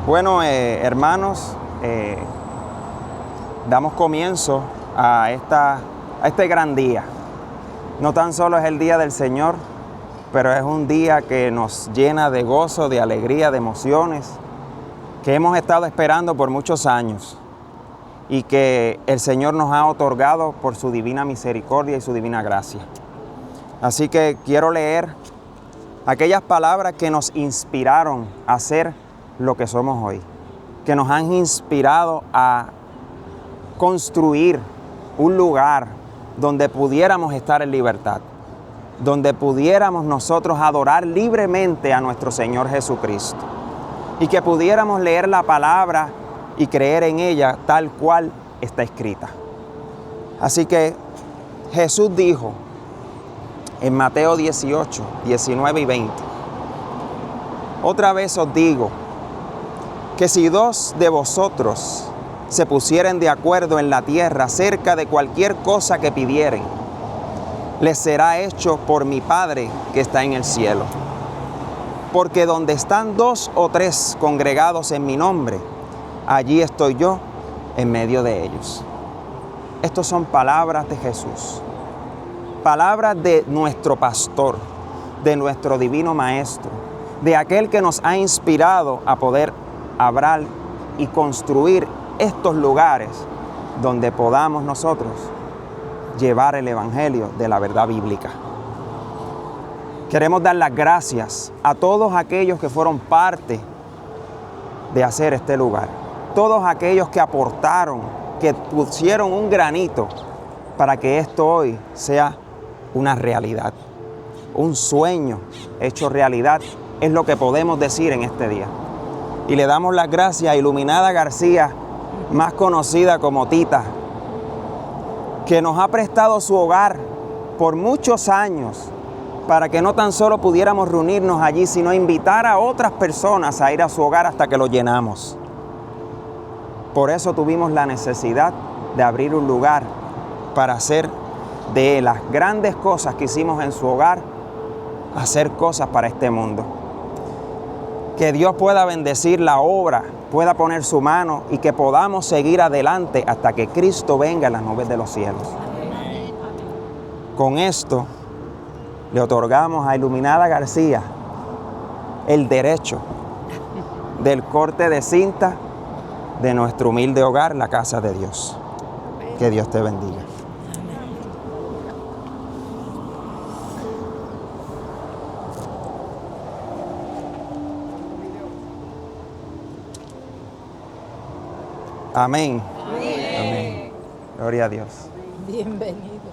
Bueno, hermanos, damos comienzo a este gran día. No tan solo es el día del Señor, pero es un día que nos llena de gozo, de alegría, de emociones, que hemos estado esperando por muchos años y que el Señor nos ha otorgado por su divina misericordia y su divina gracia. Así que quiero leer aquellas palabras que nos inspiraron a ser lo que somos hoy, que nos han inspirado a construir un lugar donde pudiéramos estar en libertad, donde pudiéramos nosotros adorar libremente a nuestro Señor Jesucristo y que pudiéramos leer la palabra y creer en ella tal cual está escrita. Así que Jesús dijo en Mateo 18, 19 y 20, otra vez os digo que si dos de vosotros se pusieren de acuerdo en la tierra acerca de cualquier cosa que pidieren, les será hecho por mi Padre que está en el cielo. Porque donde están dos o tres congregados en mi nombre, allí estoy yo en medio de ellos. Estas son palabras de Jesús, palabras de nuestro pastor, de nuestro divino maestro, de aquel que nos ha inspirado a poder hablar y construir estos lugares donde podamos nosotros llevar el evangelio de la verdad bíblica. Queremos dar las gracias a todos aquellos que fueron parte de hacer este lugar, todos aquellos que aportaron, que pusieron un granito para que esto hoy sea una realidad, un sueño hecho realidad, es lo que podemos decir en este día. Y le damos las gracias a Iluminada García, más conocida como Tita, que nos ha prestado su hogar por muchos años para que no tan solo pudiéramos reunirnos allí, sino invitar a otras personas a ir a su hogar hasta que lo llenamos. Por eso tuvimos la necesidad de abrir un lugar para hacer de las grandes cosas que hicimos en su hogar, hacer cosas para este mundo. Que Dios pueda bendecir la obra, pueda poner su mano y que podamos seguir adelante hasta que Cristo venga en las nubes de los cielos. Con esto le otorgamos a Iluminada García el derecho del corte de cinta de nuestro humilde hogar, la casa de Dios. Que Dios te bendiga. Amén. Amén. Amén. Gloria a Dios. Bienvenido.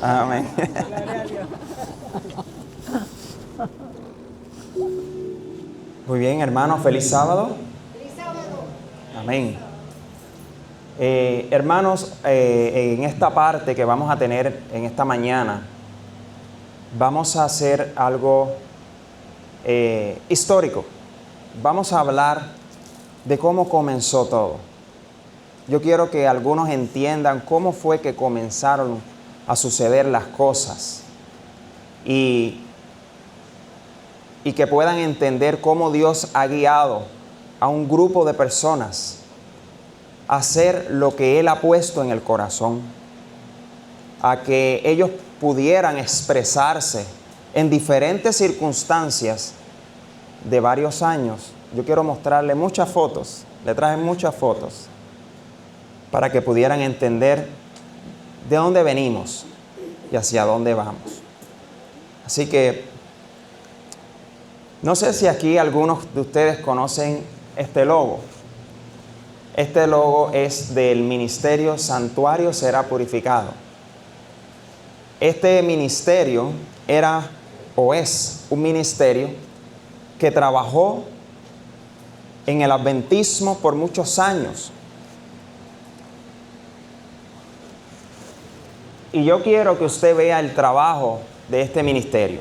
Amén. Gloria a Dios. Muy bien, hermanos, feliz sábado. Feliz sábado. Amén. Hermanos, en esta parte que vamos a tener en esta mañana, vamos a hacer algo histórico. Vamos a hablar de cómo comenzó todo. Yo quiero que algunos entiendan cómo fue que comenzaron a suceder las cosas y que puedan entender cómo Dios ha guiado a un grupo de personas a hacer lo que Él ha puesto en el corazón, a que ellos pudieran expresarse en diferentes circunstancias de varios años. Yo quiero mostrarle muchas fotos, le traje muchas fotos para que pudieran entender de dónde venimos y hacia dónde vamos. Así que no sé si aquí algunos de ustedes conocen este logo. Este logo es del Ministerio Santuario Será Purificado. Este ministerio era o es un ministerio que trabajó en el adventismo por muchos años. Y yo quiero que usted vea el trabajo de este ministerio.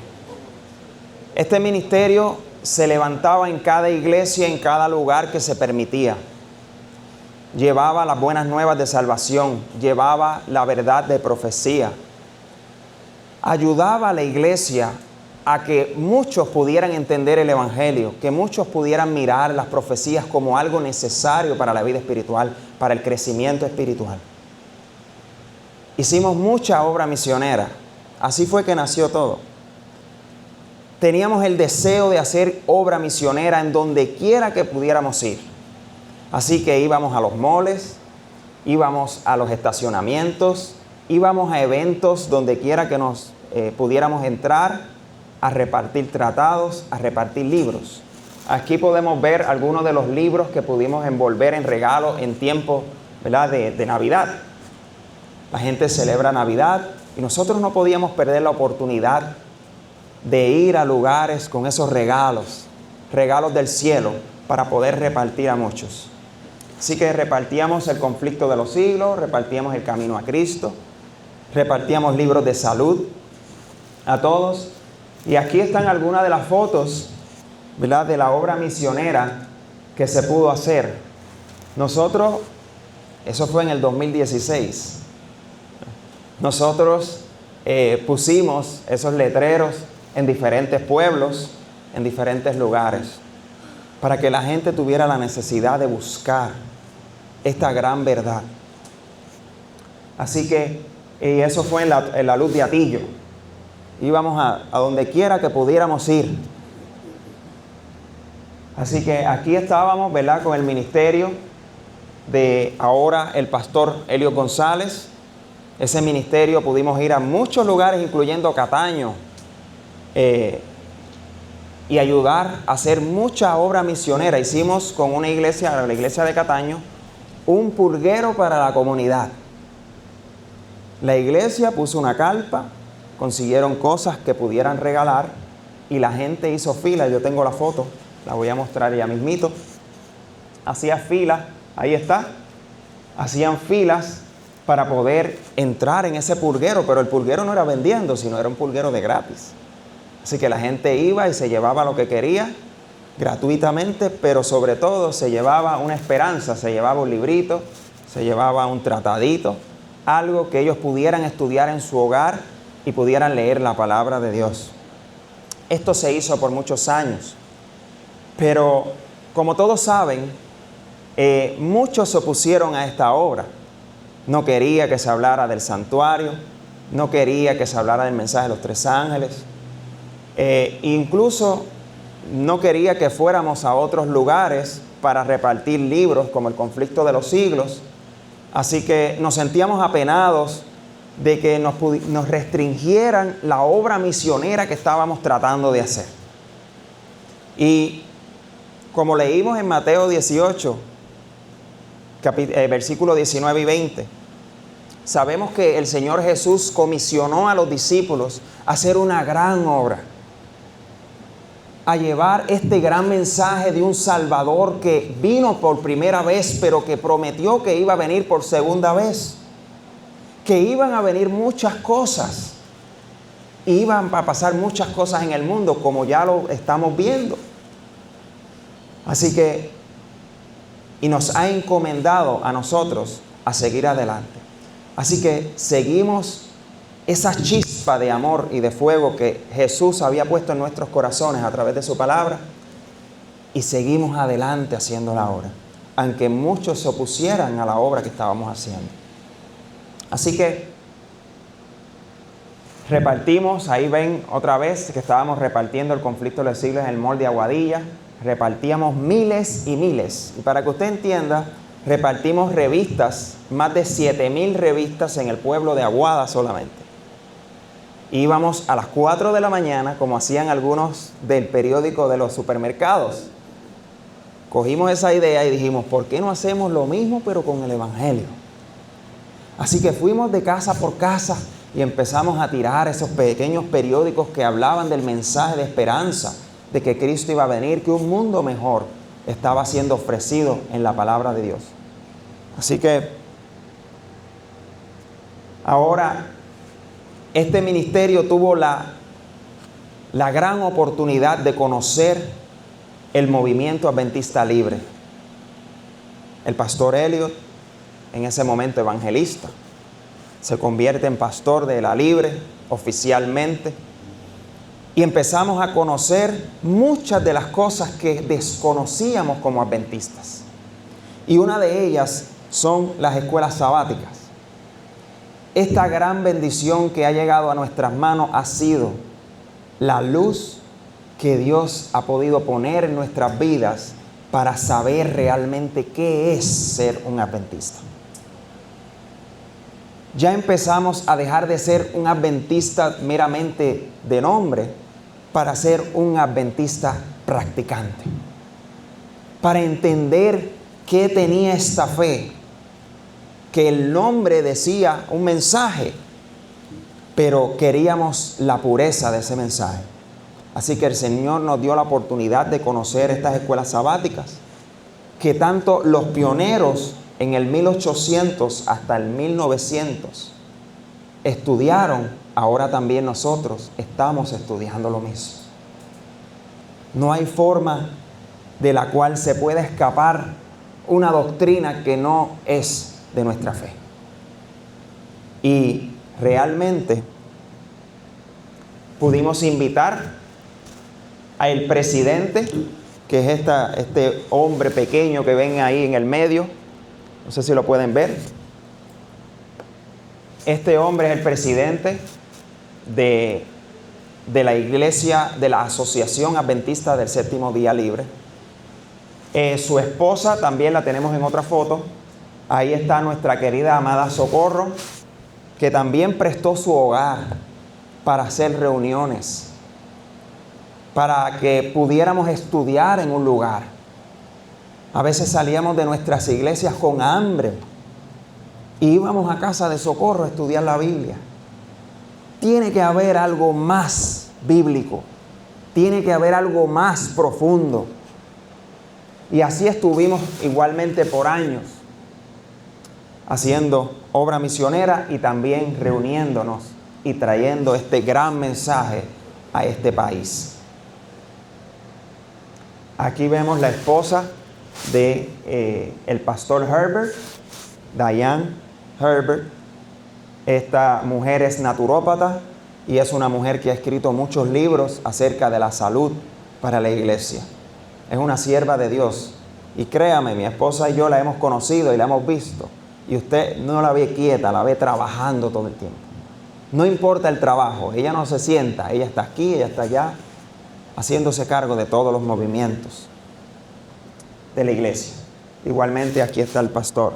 Este ministerio se levantaba en cada iglesia, en cada lugar que se permitía. Llevaba las buenas nuevas de salvación, llevaba la verdad de profecía. Ayudaba a la iglesia a que muchos pudieran entender el Evangelio, que muchos pudieran mirar las profecías como algo necesario para la vida espiritual, para el crecimiento espiritual. Hicimos mucha obra misionera. Así fue que nació todo. Teníamos el deseo de hacer obra misionera en donde quiera que pudiéramos ir. Así que íbamos a los moles, íbamos a los estacionamientos, íbamos a eventos donde quiera que nos pudiéramos entrar, a repartir tratados, a repartir libros. Aquí podemos ver algunos de los libros que pudimos envolver en regalos en tiempo, ¿verdad?, de Navidad. La gente celebra Navidad y nosotros no podíamos perder la oportunidad de ir a lugares con esos regalos del cielo, para poder repartir a muchos. Así que repartíamos el conflicto de los siglos, repartíamos el camino a Cristo, repartíamos libros de salud a todos. Y aquí están algunas de las fotos, ¿verdad?, de la obra misionera que se pudo hacer. Nosotros, eso fue en el 2016, nosotros pusimos esos letreros en diferentes pueblos, en diferentes lugares, para que la gente tuviera la necesidad de buscar esta gran verdad. Así que, y eso fue en la Luz de Atillo. Íbamos a donde quiera que pudiéramos ir. Así que aquí estábamos, ¿verdad?, con el ministerio de ahora el pastor Elio González. Ese ministerio pudimos ir a muchos lugares, incluyendo Cataño, y ayudar a hacer mucha obra misionera. Hicimos con una iglesia, la iglesia de Cataño, un pulguero para la comunidad. La iglesia puso una carpa, consiguieron cosas que pudieran regalar y la gente hizo fila. Yo tengo la foto, la voy a mostrar ya mismito. Hacía fila, ahí está, hacían filas para poder entrar en ese pulguero, pero el pulguero no era vendiendo, sino era un pulguero de gratis. Así que la gente iba y se llevaba lo que quería gratuitamente, pero sobre todo se llevaba una esperanza, se llevaba un librito, se llevaba un tratadito, algo que ellos pudieran estudiar en su hogar y pudieran leer la palabra de Dios. Esto se hizo por muchos años, pero como todos saben, muchos se opusieron a esta obra. No quería que se hablara del santuario, no quería que se hablara del mensaje de los tres ángeles, incluso no quería que fuéramos a otros lugares para repartir libros como el conflicto de los siglos. Así que nos sentíamos apenados de que nos restringieran la obra misionera que estábamos tratando de hacer. Y como leímos en Mateo 18, versículos 19 y 20, sabemos que el Señor Jesús comisionó a los discípulos a hacer una gran obra, a llevar este gran mensaje de un Salvador que vino por primera vez, pero que prometió que iba a venir por segunda vez, que iban a venir muchas cosas, iban a pasar muchas cosas en el mundo, como ya lo estamos viendo. Así que, y nos ha encomendado a nosotros a seguir adelante. Así que seguimos esa chispa de amor y de fuego que Jesús había puesto en nuestros corazones a través de su palabra, y seguimos adelante haciendo la obra, aunque muchos se opusieran a la obra que estábamos haciendo. Así que repartimos, ahí ven otra vez que estábamos repartiendo el conflicto de los siglos en el mall de Aguadilla. Repartíamos miles y miles. Y para que usted entienda, repartimos revistas, más de 7,000 revistas en el pueblo de Aguada solamente. Íbamos a las 4 de la mañana, como hacían algunos del periódico de los supermercados. Cogimos esa idea y dijimos, ¿por qué no hacemos lo mismo pero con el Evangelio? Así que fuimos de casa por casa y empezamos a tirar esos pequeños periódicos que hablaban del mensaje de esperanza, de que Cristo iba a venir, que un mundo mejor estaba siendo ofrecido en la palabra de Dios. Así que ahora este ministerio tuvo la gran oportunidad de conocer el movimiento adventista libre. El pastor Elliot, en ese momento evangelista, se convierte en pastor de la Libre oficialmente. y empezamos a conocer muchas de las cosas que desconocíamos como adventistas. Y una de ellas son las escuelas sabáticas. Esta gran bendición que ha llegado a nuestras manos ha sido la luz que Dios ha podido poner en nuestras vidas para saber realmente qué es ser un adventista. Ya empezamos a dejar de ser un adventista meramente de nombre para ser un adventista practicante. Para entender qué tenía esta fe, que el nombre decía un mensaje, pero queríamos la pureza de ese mensaje. Así que el Señor nos dio la oportunidad de conocer estas escuelas sabáticas, que tanto los pioneros en el 1800 hasta el 1900 estudiaron, ahora también nosotros estamos estudiando lo mismo. No hay forma de la cual se pueda escapar una doctrina que no es de nuestra fe. Y realmente pudimos invitar al presidente, que es este hombre pequeño que ven ahí en el medio. No sé si lo pueden ver. Este hombre es el presidente de la iglesia, de la Asociación Adventista del Séptimo Día Libre. Su esposa también la tenemos en otra foto. Ahí está nuestra querida amada Socorro, que también prestó su hogar para hacer reuniones, para que pudiéramos estudiar en un lugar. A veces salíamos de nuestras iglesias con hambre y íbamos a casa de Socorro a estudiar la Biblia. Tiene que haber algo más bíblico, tiene que haber algo más profundo. Y así estuvimos igualmente por años, haciendo obra misionera y también reuniéndonos y trayendo este gran mensaje a este país. Aquí vemos la esposa de el pastor Herbert, Diane Herbert. Esta mujer es naturópata y es una mujer que ha escrito muchos libros acerca de la salud para la iglesia. Es una sierva de Dios. Y créame, mi esposa y yo la hemos conocido y la hemos visto. Y usted no la ve quieta, la ve trabajando todo el tiempo. No importa el trabajo, ella no se sienta, ella está aquí, ella está allá, haciéndose cargo de todos los movimientos de la iglesia. Igualmente aquí está el pastor.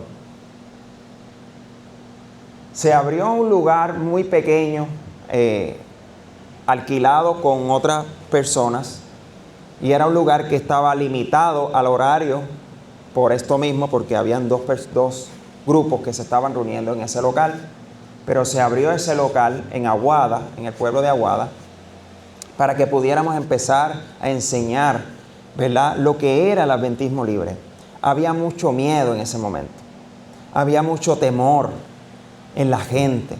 Se abrió un lugar muy pequeño, alquilado con otras personas, y era un lugar que estaba limitado al horario por esto mismo, porque habían dos grupos que se estaban reuniendo en ese local. Pero se abrió ese local en Aguada, en el pueblo de Aguada, para que pudiéramos empezar a enseñar, ¿verdad?, lo que era el adventismo libre. Había mucho miedo en ese momento. Había mucho temor en la gente.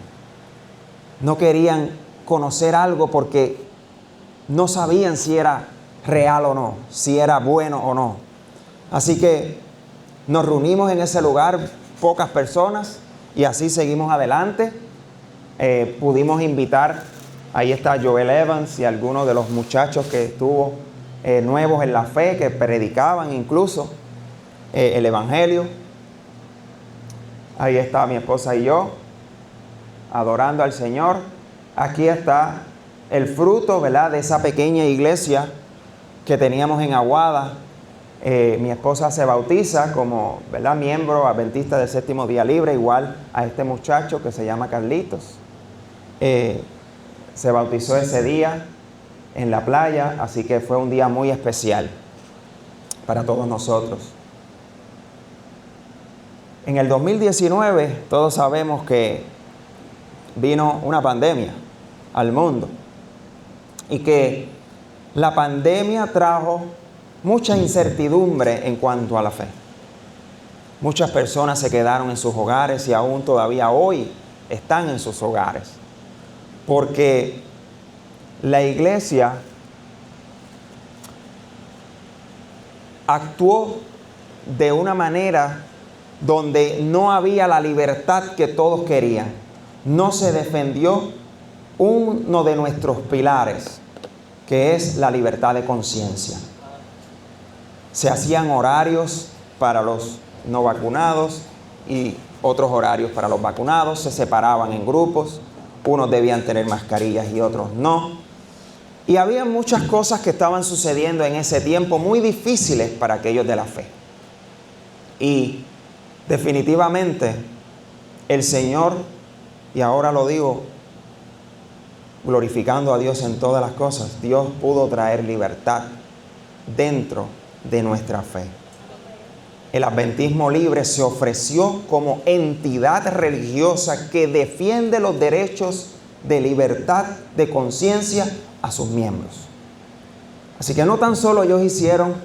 No querían conocer algo porque no sabían si era real o no, si era bueno o no. Así que nos reunimos en ese lugar, pocas personas, y así seguimos adelante. Pudimos invitar, ahí está Joel Evans y algunos de los muchachos que estuvo nuevos en la fe, que predicaban incluso el evangelio. Ahí está mi esposa y yo, adorando al Señor. Aquí está el fruto, ¿verdad?, de esa pequeña iglesia que teníamos en Aguada. Mi esposa se bautiza como, ¿verdad?, miembro adventista del Séptimo Día Libre, igual a este muchacho que se llama Carlitos. Se bautizó ese día en la playa, así que fue un día muy especial para todos nosotros. En el 2019 todos sabemos que vino una pandemia al mundo y que la pandemia trajo mucha incertidumbre en cuanto a la fe. Muchas personas se quedaron en sus hogares y aún todavía hoy están en sus hogares, porque la iglesia actuó de una manera donde no había la libertad que todos querían. No se defendió uno de nuestros pilares, que es la libertad de conciencia. Se hacían horarios para los no vacunados y otros horarios para los vacunados. Se separaban en grupos. Unos debían tener mascarillas y otros no. Y había muchas cosas que estaban sucediendo en ese tiempo muy difíciles para aquellos de la fe. Y definitivamente el Señor, y ahora lo digo glorificando a Dios en todas las cosas, Dios pudo traer libertad dentro de nuestra fe. El Adventismo Libre se ofreció como entidad religiosa que defiende los derechos de libertad de conciencia a sus miembros. Así que no tan solo ellos hicieron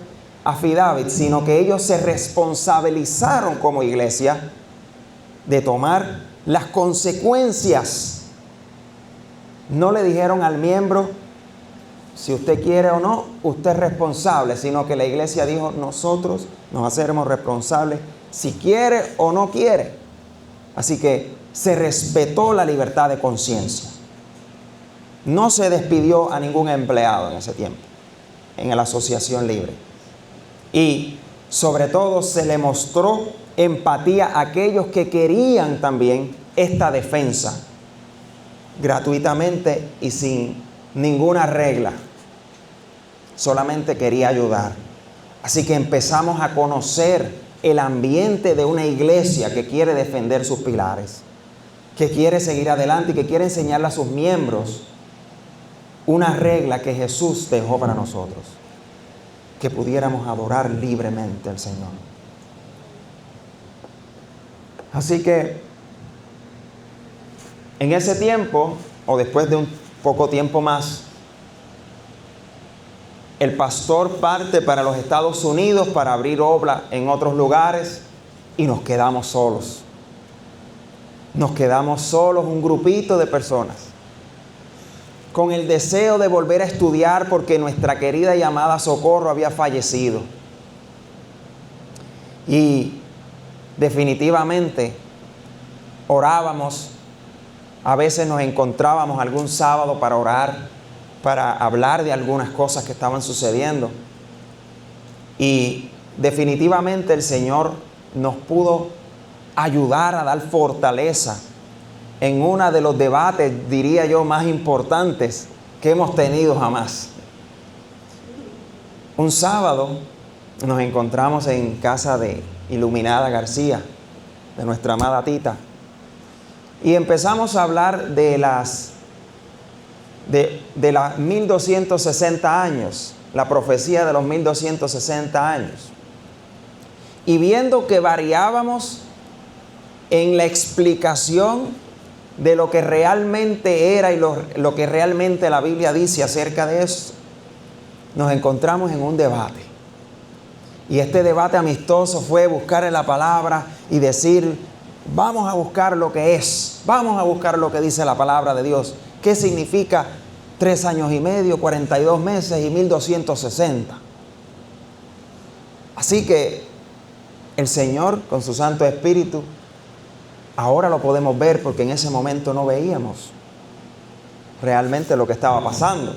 affidavit, sino que ellos se responsabilizaron como iglesia de tomar las consecuencias. No le dijeron al miembro, si usted quiere o no, usted es responsable, sino que la iglesia dijo, nosotros nos hacemos responsables si quiere o no quiere. Así que se respetó la libertad de conciencia. No se despidió a ningún empleado en ese tiempo, en la asociación libre. Y sobre todo se le mostró empatía a aquellos que querían también esta defensa, gratuitamente y sin ninguna regla. Solamente quería ayudar. Así que empezamos a conocer el ambiente de una iglesia que quiere defender sus pilares, que quiere seguir adelante y que quiere enseñarle a sus miembros una regla que Jesús dejó para nosotros, que pudiéramos adorar libremente al Señor. Así que en ese tiempo, o después de un poco tiempo más, el pastor parte para los Estados Unidos para abrir obra en otros lugares y nos quedamos solos. Nos quedamos solos, un grupito de personas, con el deseo de volver a estudiar porque nuestra querida y amada Socorro había fallecido. Y definitivamente orábamos. A veces nos encontrábamos algún sábado para orar, para hablar de algunas cosas que estaban sucediendo. Y definitivamente el Señor nos pudo ayudar a dar fortaleza en uno de los debates, diría yo, más importantes que hemos tenido jamás. Un sábado nos encontramos en casa de Iluminada García, de nuestra amada Tita, y empezamos a hablar de las 1260 años, la profecía de los 1260 años. Y viendo que variábamos en la explicación de lo que realmente era y lo que realmente la Biblia dice acerca de eso, nos encontramos en un debate. Y este debate amistoso fue buscar en la palabra y decir, vamos a buscar lo que es, vamos a buscar lo que dice la palabra de Dios. ¿Qué significa 3 años y medio, 42 meses y 1260? Así que el Señor, con su Santo Espíritu, ahora lo podemos ver porque en ese momento no veíamos realmente lo que estaba pasando.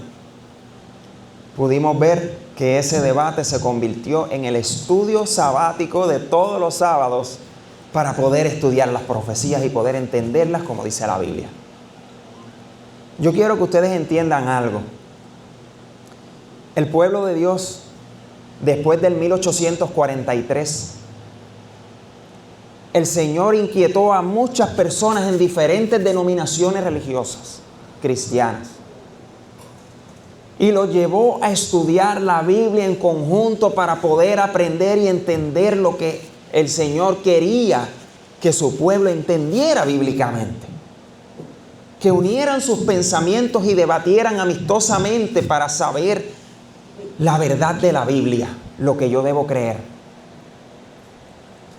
Pudimos ver que ese debate se convirtió en el estudio sabático de todos los sábados para poder estudiar las profecías y poder entenderlas como dice la Biblia. Yo quiero que ustedes entiendan algo. El pueblo de Dios, después del 1843, el Señor inquietó a muchas personas en diferentes denominaciones religiosas cristianas y los llevó a estudiar la Biblia en conjunto para poder aprender y entender lo que el Señor quería que su pueblo entendiera bíblicamente, que unieran sus pensamientos y debatieran amistosamente para saber la verdad de la Biblia, lo que yo debo creer.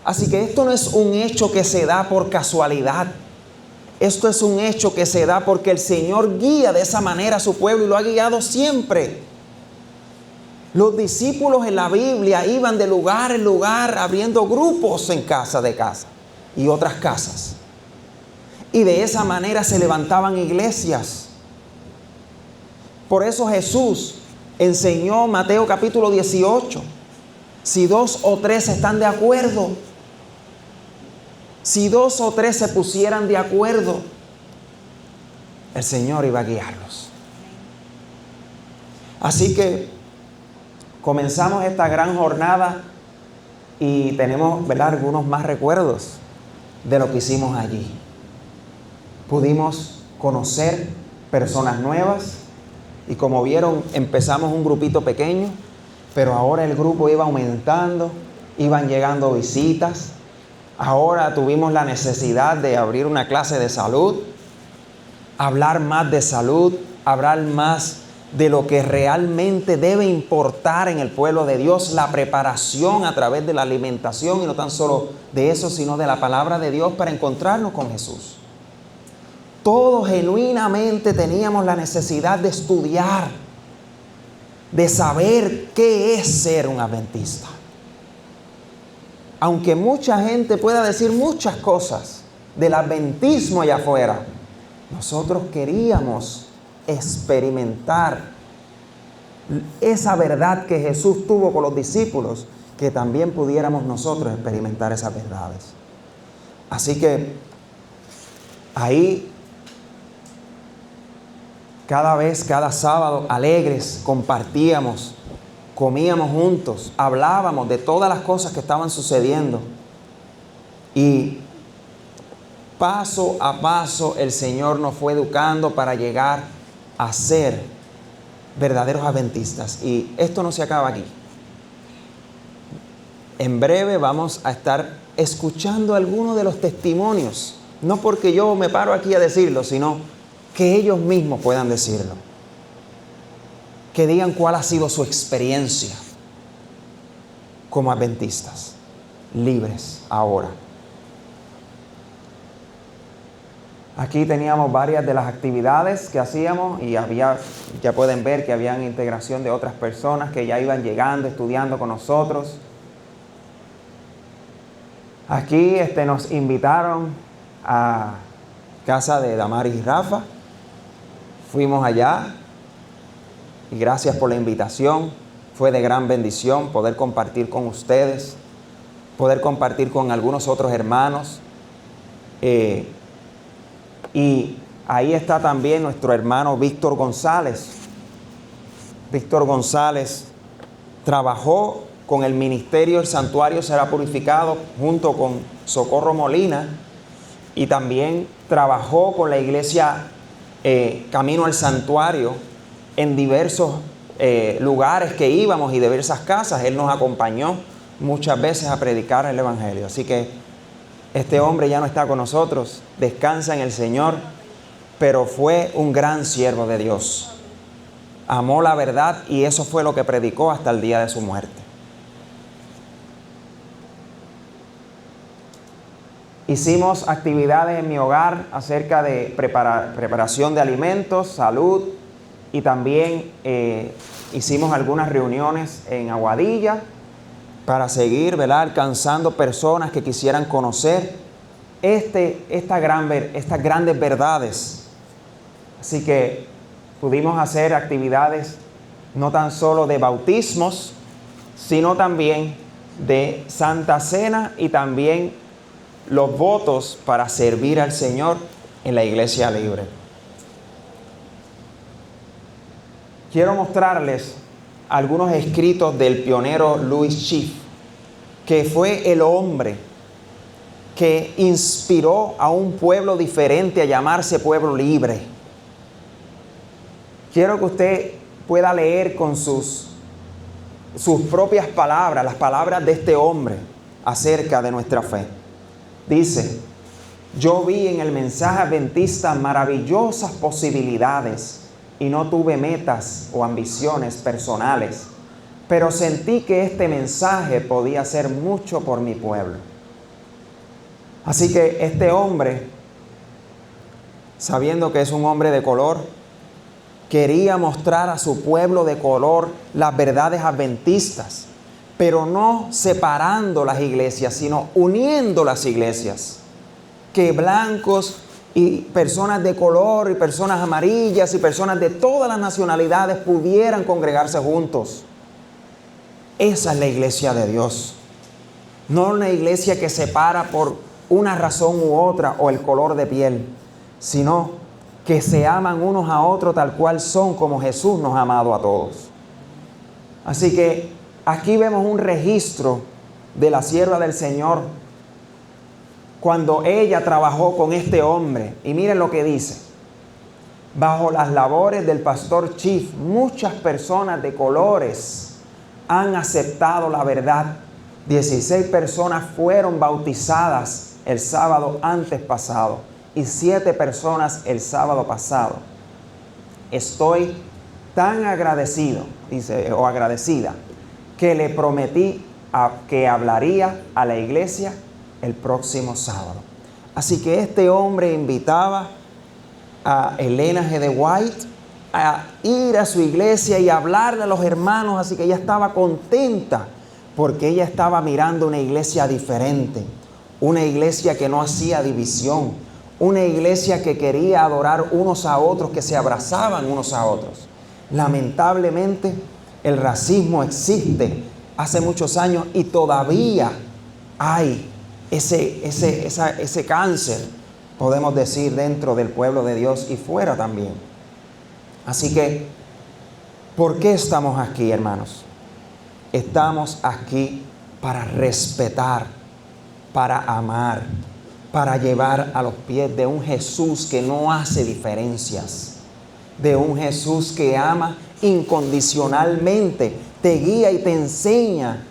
Así que esto no es un hecho que se da por casualidad. Esto es un hecho que se da porque el Señor guía de esa manera a su pueblo y lo ha guiado siempre. Los discípulos en la Biblia iban de lugar en lugar abriendo grupos en casa de casa y otras casas. Y de esa manera se levantaban iglesias. Por eso Jesús enseñó Mateo capítulo 18. Si 2 o 3 están de acuerdo, si 2 o 3 se pusieran de acuerdo, el Señor iba a guiarlos. Así que comenzamos esta gran jornada y tenemos, ¿verdad?, algunos más recuerdos de lo que hicimos allí. Pudimos conocer personas nuevas y, como vieron, empezamos un grupito pequeño, pero ahora el grupo iba aumentando, iban llegando visitas. Ahora tuvimos la necesidad de abrir una clase de salud, hablar más de salud, hablar más de lo que realmente debe importar en el pueblo de Dios, la preparación a través de la alimentación, y no tan solo de eso, sino de la palabra de Dios para encontrarnos con Jesús. Todos genuinamente teníamos la necesidad de estudiar, de saber qué es ser un adventista. Aunque mucha gente pueda decir muchas cosas del adventismo allá afuera, nosotros queríamos experimentar esa verdad que Jesús tuvo con los discípulos, que también pudiéramos nosotros experimentar esas verdades. Así que ahí, cada sábado, alegres, compartíamos, comíamos juntos, hablábamos de todas las cosas que estaban sucediendo. Y paso a paso el Señor nos fue educando para llegar a ser verdaderos adventistas. Y esto no se acaba aquí. En breve vamos a estar escuchando algunos de los testimonios. No porque yo me paro aquí a decirlo, sino que ellos mismos puedan decirlo. Que digan cuál ha sido su experiencia como adventistas, libres ahora. Aquí teníamos varias de las actividades que hacíamos y ya pueden ver que había integración de otras personas que ya iban llegando, estudiando con nosotros. Aquí nos invitaron a casa de Damaris y Rafa. Fuimos allá y gracias por la invitación. Fue de gran bendición poder compartir con ustedes, poder compartir con algunos otros hermanos. Y ahí está también nuestro hermano Víctor González. Víctor González trabajó con el ministerio El Santuario Será Purificado junto con Socorro Molina, y también trabajó con la iglesia Camino al Santuario en diversos lugares que íbamos y diversas casas. Él nos acompañó muchas veces a predicar el Evangelio. Así que este hombre ya no está con nosotros, descansa en el Señor, pero fue un gran siervo de Dios. Amó la verdad y eso fue lo que predicó hasta el día de su muerte. Hicimos actividades en mi hogar acerca de preparación de alimentos, salud, y también hicimos algunas reuniones en Aguadilla para seguir, ¿verdad?, alcanzando personas que quisieran conocer estas grandes verdades. Así que pudimos hacer actividades no tan solo de bautismos, sino también de Santa Cena y también los votos para servir al Señor en la Iglesia Libre. Quiero mostrarles algunos escritos del pionero Louis Schiff, que fue el hombre que inspiró a un pueblo diferente a llamarse pueblo libre. Quiero que usted pueda leer con sus propias palabras, las palabras de este hombre acerca de nuestra fe. Dice: yo vi en el mensaje adventista maravillosas posibilidades y no tuve metas o ambiciones personales, pero sentí que este mensaje podía hacer mucho por mi pueblo. Así que este hombre, sabiendo que es un hombre de color, quería mostrar a su pueblo de color las verdades adventistas, pero no separando las iglesias, sino uniendo las iglesias. Que blancos y personas de color y personas amarillas y personas de todas las nacionalidades pudieran congregarse juntos. Esa es la iglesia de Dios. No una iglesia que separa por una razón u otra o el color de piel, sino que se aman unos a otros tal cual son, como Jesús nos ha amado a todos. Así que aquí vemos un registro de la sierva del Señor cuando ella trabajó con este hombre. Y miren lo que dice: bajo las labores del pastor Chief, muchas personas de colores han aceptado la verdad. 16 personas fueron bautizadas el sábado antes pasado y 7 personas el sábado pasado. Estoy tan agradecido, dice, o agradecida, que le prometí que hablaría a la iglesia el próximo sábado. Así que este hombre invitaba a Elena G. de White a ir a su iglesia y hablarle a los hermanos. Así que ella estaba contenta porque ella estaba mirando una iglesia diferente, una iglesia que no hacía división, una iglesia que quería adorar unos a otros, que se abrazaban unos a otros. Lamentablemente el racismo existe hace muchos años y todavía hay ese cáncer, podemos decir, dentro del pueblo de Dios y fuera también. Así que, ¿por qué estamos aquí, hermanos? Estamos aquí para respetar, para amar, para llevar a los pies de un Jesús que no hace diferencias, de un Jesús que ama incondicionalmente, te guía y te enseña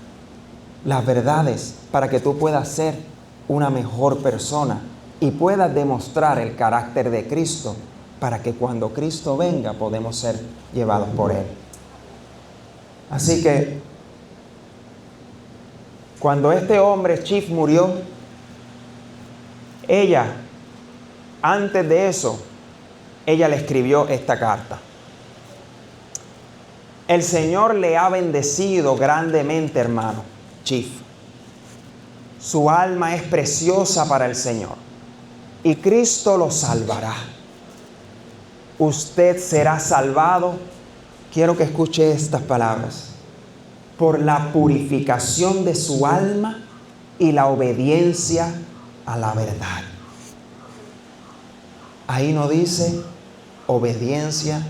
las verdades para que tú puedas ser una mejor persona y puedas demostrar el carácter de Cristo, para que cuando Cristo venga podemos ser llevados por Él. Así que cuando este hombre Chief murió, ella, antes de eso, ella le escribió esta carta: el Señor le ha bendecido grandemente, hermano Chief. Su alma es preciosa para el Señor y Cristo lo salvará. Usted será salvado, quiero que escuche estas palabras, por la purificación de su alma y la obediencia a la verdad. Ahí no dice obediencia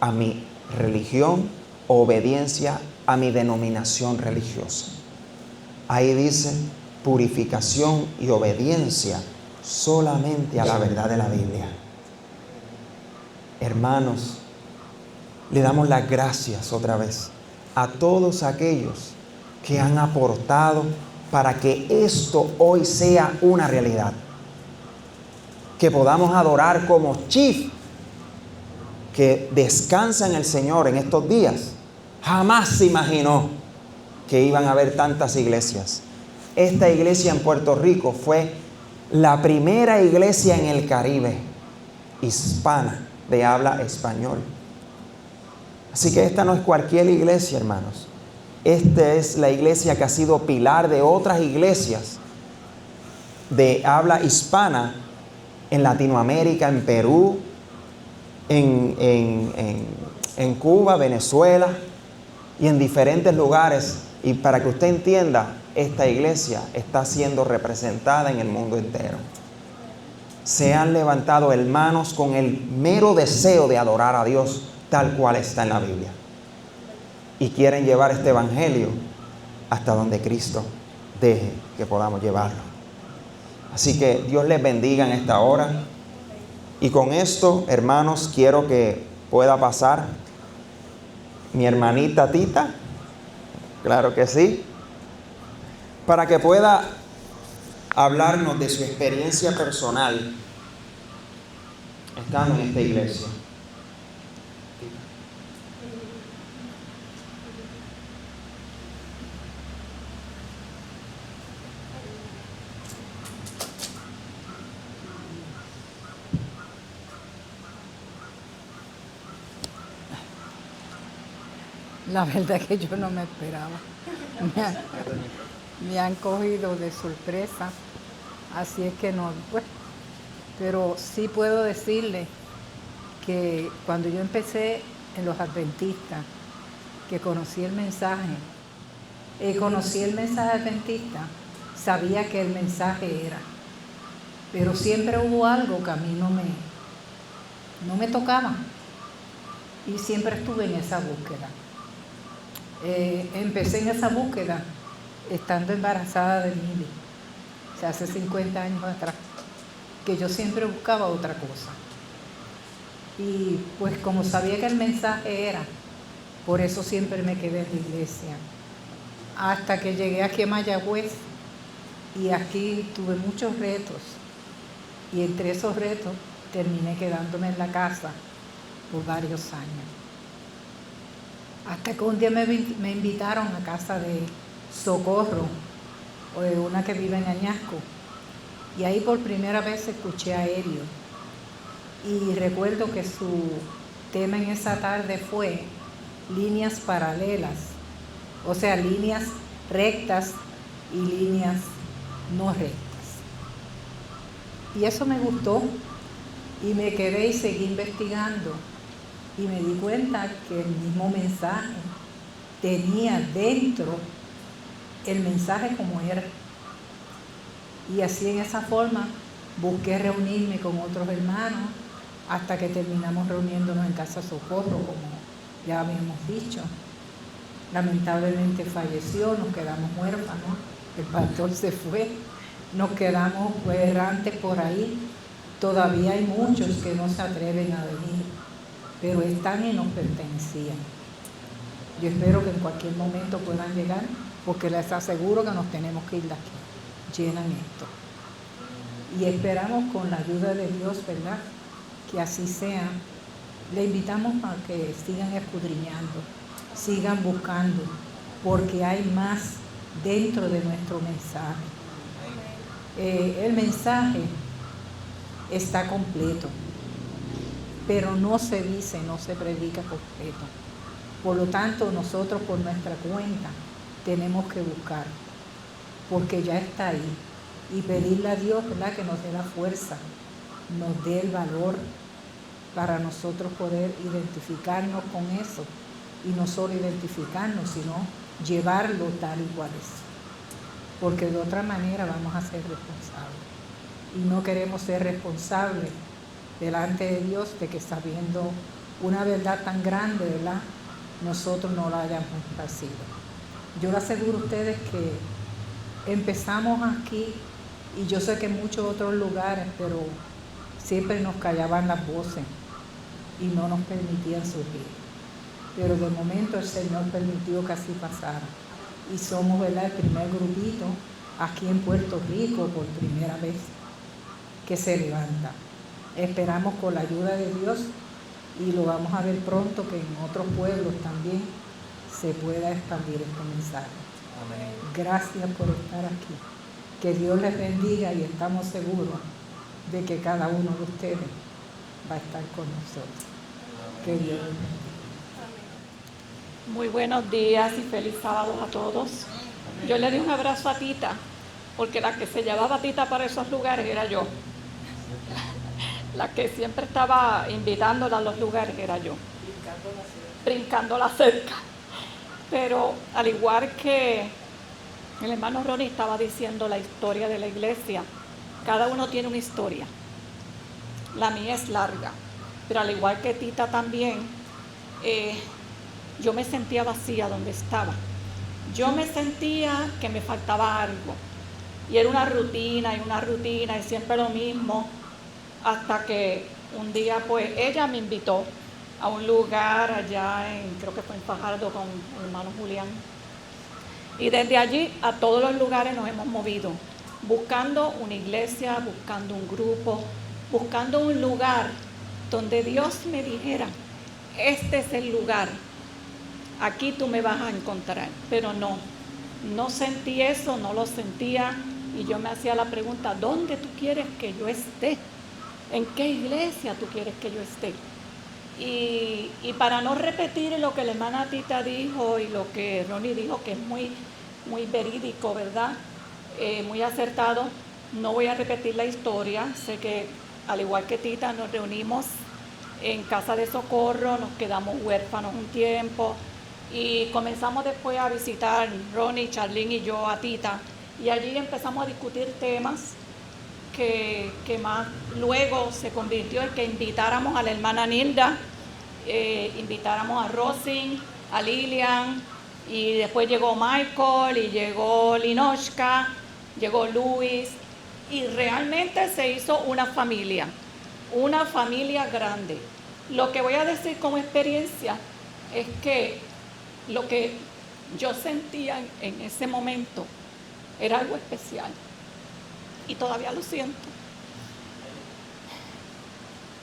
a mi religión, obediencia a mi denominación religiosa. Ahí dice purificación y obediencia solamente a la verdad de la Biblia. Hermanos, le damos las gracias otra vez a todos aquellos que han aportado para que esto hoy sea una realidad. Que podamos adorar como Chief, que descansa en el Señor en estos días. Jamás se imaginó que iban a haber tantas iglesias. Esta iglesia en Puerto Rico fue la primera iglesia en el Caribe hispana de habla español. Así que esta no es cualquier iglesia, hermanos. Esta es la iglesia que ha sido pilar de otras iglesias de habla hispana en Latinoamérica, en Perú, en Cuba, Venezuela y en diferentes lugares. Y para que usted entienda, esta iglesia está siendo representada en el mundo entero. Se han levantado hermanos con el mero deseo de adorar a Dios tal cual está en la Biblia. Y quieren llevar este evangelio hasta donde Cristo deje que podamos llevarlo. Así que Dios les bendiga en esta hora. Y con esto, hermanos, quiero que pueda pasar mi hermanita Tita. Claro que sí. Para que pueda hablarnos de su experiencia personal estando en esta iglesia. La verdad que yo no me esperaba. Me han cogido de sorpresa. Así es que no, pues, pero sí puedo decirle que cuando yo empecé en los adventistas, que conocí el mensaje adventista, sabía que el mensaje era, pero siempre hubo algo que a mí no me tocaba y siempre estuve en esa búsqueda. Empecé en esa búsqueda estando embarazada de Mili, o sea, hace 50 años atrás, que yo siempre buscaba otra cosa. Y pues como sabía que el mensaje era, por eso siempre me quedé en la iglesia. Hasta que llegué aquí a Mayagüez y aquí tuve muchos retos. Y entre esos retos terminé quedándome en la casa por varios años. Hasta que un día me invitaron a casa de Socorro, o de una que vive en Añasco. Y ahí por primera vez escuché a Helio. Y recuerdo que su tema en esa tarde fue líneas paralelas, o sea, líneas rectas y líneas no rectas. Y eso me gustó y me quedé y seguí investigando y me di cuenta que el mismo mensaje tenía dentro el mensaje como era. Y así en esa forma busqué reunirme con otros hermanos hasta que terminamos reuniéndonos en Casa Socorro, como ya habíamos dicho. Lamentablemente falleció, nos quedamos huérfanos, el pastor se fue, nos quedamos errantes por ahí. Todavía hay muchos que no se atreven a venir, pero están y nos pertenecían. Yo espero que en cualquier momento puedan llegar, porque les aseguro que nos tenemos que ir de aquí. Llenan esto. Y esperamos con la ayuda de Dios, ¿verdad?, que así sea. Le invitamos a que sigan escudriñando, sigan buscando, porque hay más dentro de nuestro mensaje. El mensaje está completo, pero no se dice, no se predica completo. Por lo tanto, nosotros por nuestra cuenta tenemos que buscar, porque ya está ahí, y pedirle a Dios, ¿verdad?, que nos dé la fuerza, nos dé el valor para nosotros poder identificarnos con eso, y no solo identificarnos, sino llevarlo tal y cual es, porque de otra manera vamos a ser responsables, y no queremos ser responsables delante de Dios de que, sabiendo una verdad tan grande, ¿verdad?, nosotros no la hayamos esparcido. Yo le aseguro a ustedes que empezamos aquí, y yo sé que en muchos otros lugares, pero siempre nos callaban las voces y no nos permitían surgir. Pero de momento el Señor permitió que así pasara. Y somos, ¿verdad?, el primer grupito aquí en Puerto Rico por primera vez que se levanta. Esperamos con la ayuda de Dios, y lo vamos a ver pronto, que en otros pueblos también se pueda expandir este mensaje. Amén. Gracias por estar aquí. Que Dios les bendiga, y estamos seguros de que cada uno de ustedes va a estar con nosotros. Que Dios les bendiga. Muy buenos días y feliz sábado a todos. Yo le di un abrazo a Tita, porque la que se llevaba a Tita para esos lugares era yo. La que siempre estaba invitándola a los lugares era yo. Brincándola cerca. Pero al igual que el hermano Ronnie estaba diciendo la historia de la iglesia, cada uno tiene una historia. La mía es larga, pero al igual que Tita también, yo me sentía vacía donde estaba. Yo me sentía que me faltaba algo. Y era una rutina y siempre lo mismo. Hasta que un día, pues, ella me invitó a un lugar allá creo que fue en Fajardo, con el hermano Julián. Y desde allí a todos los lugares nos hemos movido, buscando una iglesia, buscando un grupo, buscando un lugar donde Dios me dijera, este es el lugar, aquí tú me vas a encontrar. Pero no sentí eso, no lo sentía, y yo me hacía la pregunta, ¿dónde tú quieres que yo esté? ¿En qué iglesia tú quieres que yo esté? Y para no repetir lo que la hermana Tita dijo y lo que Ronnie dijo, que es muy, muy verídico, ¿verdad?, muy acertado, no voy a repetir la historia. Sé que al igual que Tita, nos reunimos en Casa de Socorro, nos quedamos huérfanos un tiempo y comenzamos después a visitar Ronnie, Charlene y yo a Tita, y allí empezamos a discutir temas que más luego se convirtió en que invitáramos a la hermana Nilda, invitáramos a Rosin, a Lilian, y después llegó Michael y llegó Linoshka, llegó Luis, y realmente se hizo una familia grande. Lo que voy a decir como experiencia es que lo que yo sentía en ese momento era algo especial y todavía lo siento.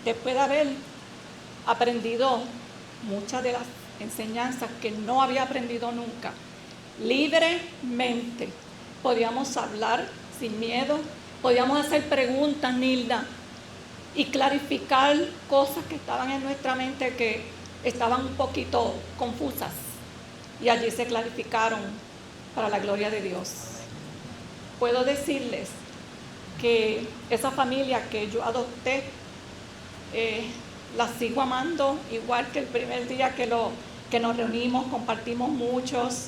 Después de haber aprendido muchas de las enseñanzas que no había aprendido nunca, libremente podíamos hablar sin miedo, podíamos hacer preguntas, Nilda, y clarificar cosas que estaban en nuestra mente que estaban un poquito confusas, y allí se clarificaron para la gloria de Dios. Puedo decirles que esa familia que yo adopté, la sigo amando igual que el primer día que nos reunimos, compartimos muchos.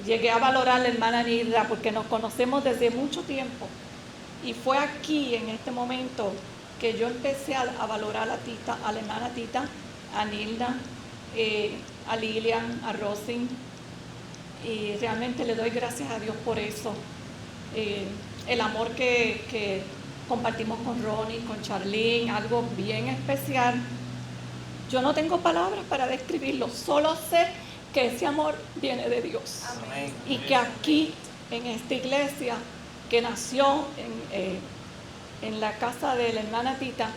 Llegué a valorar a la hermana Nilda porque nos conocemos desde mucho tiempo, y fue aquí, en este momento, que yo empecé a valorar a Tita, a la hermana Tita, a Nilda, a Lilian, a Rosin, y realmente le doy gracias a Dios por eso. El amor que compartimos con Ronnie, con Charlene, algo bien especial. Yo no tengo palabras para describirlo, solo sé que ese amor viene de Dios. Amén. Y que aquí, en esta iglesia que nació en la casa de la hermana Tita,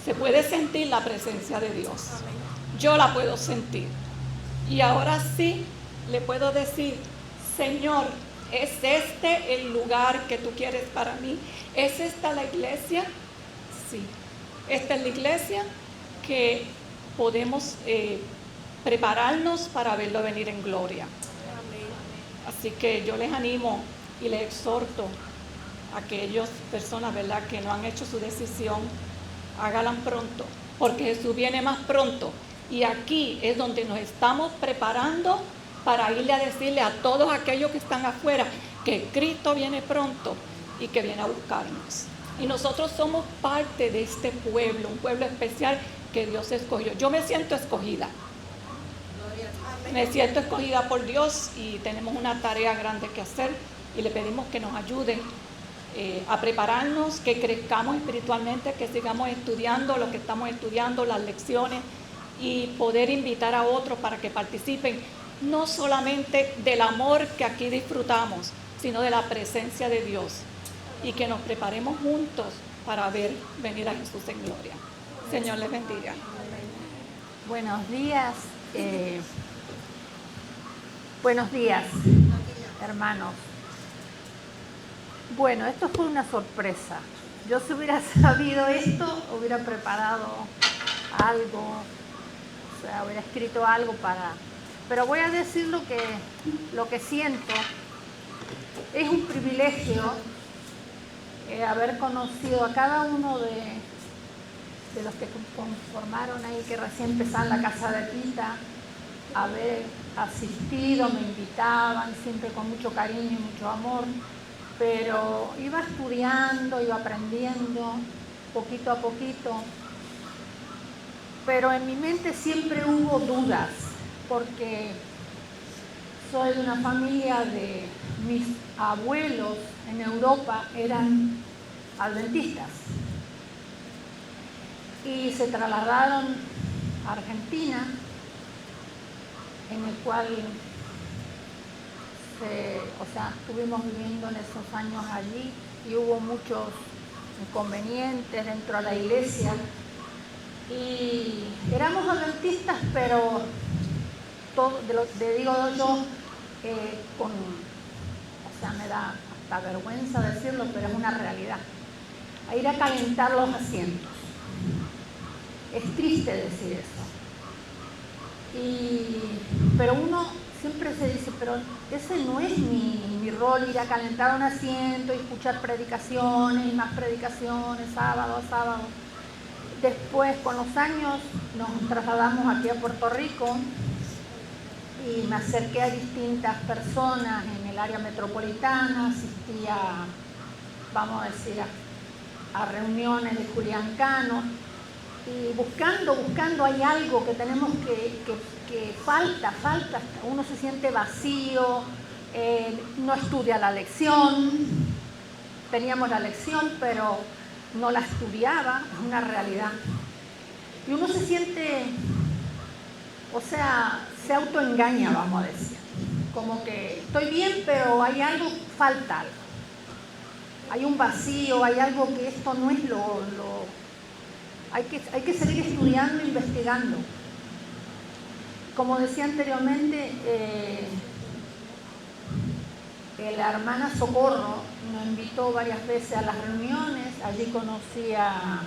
se puede sentir la presencia de Dios. Amén. Yo la puedo sentir. Y ahora sí le puedo decir: Señor, ¿es este el lugar que tú quieres para mí? ¿Es esta la iglesia? Sí. Esta es la iglesia que podemos prepararnos para verlo venir en gloria. Amén. Así que yo les animo y les exhorto a aquellas personas, ¿verdad?, que no han hecho su decisión, háganla pronto, porque Jesús viene más pronto. Y aquí es donde nos estamos preparando para irle a decirle a todos aquellos que están afuera que Cristo viene pronto y que viene a buscarnos. Y nosotros somos parte de este pueblo, un pueblo especial que Dios escogió. Yo me siento escogida. Me siento escogida por Dios y tenemos una tarea grande que hacer, y le pedimos que nos ayude a prepararnos, que crezcamos espiritualmente, que sigamos estudiando lo que estamos estudiando, las lecciones, y poder invitar a otros para que participen, no solamente del amor que aquí disfrutamos, sino de la presencia de Dios, y que nos preparemos juntos para ver venir a Jesús en gloria. Señor les bendiga. Buenos días. Buenos días, hermanos. Bueno, esto fue una sorpresa. Yo, si hubiera sabido esto, hubiera preparado algo, o sea, hubiera escrito algo para... Pero voy a decir lo que siento. Es un privilegio haber conocido a cada uno de los que conformaron ahí, que recién empezaron la casa de Tita, haber asistido, me invitaban siempre con mucho cariño y mucho amor, pero iba estudiando, iba aprendiendo poquito a poquito, pero en mi mente siempre hubo dudas, porque soy de una familia de mis abuelos en Europa, eran adventistas y se trasladaron a Argentina, en el cual estuvimos viviendo en esos años allí, y hubo muchos inconvenientes dentro de la iglesia, y éramos adventistas, pero todo, me da hasta vergüenza decirlo, pero es una realidad, a ir a calentar los asientos. Es triste decir eso. Pero uno siempre se dice, pero ese no es mi rol, ir a calentar un asiento y escuchar predicaciones y más predicaciones, sábado a sábado. Después, con los años, nos trasladamos aquí a Puerto Rico y me acerqué a distintas personas en el área metropolitana, asistí a, vamos a decir, a reuniones de juliancanos, y buscando hay algo que tenemos que falta, uno se siente vacío, no estudia la lección, teníamos la lección pero no la estudiaba, es una realidad. Y uno se siente, o sea, se autoengaña, vamos a decir, como que estoy bien pero hay algo, falta algo. Hay un vacío, hay algo que esto no es hay que seguir estudiando e investigando. Como decía anteriormente, la hermana Socorro nos invitó varias veces a las reuniones. Allí conocí a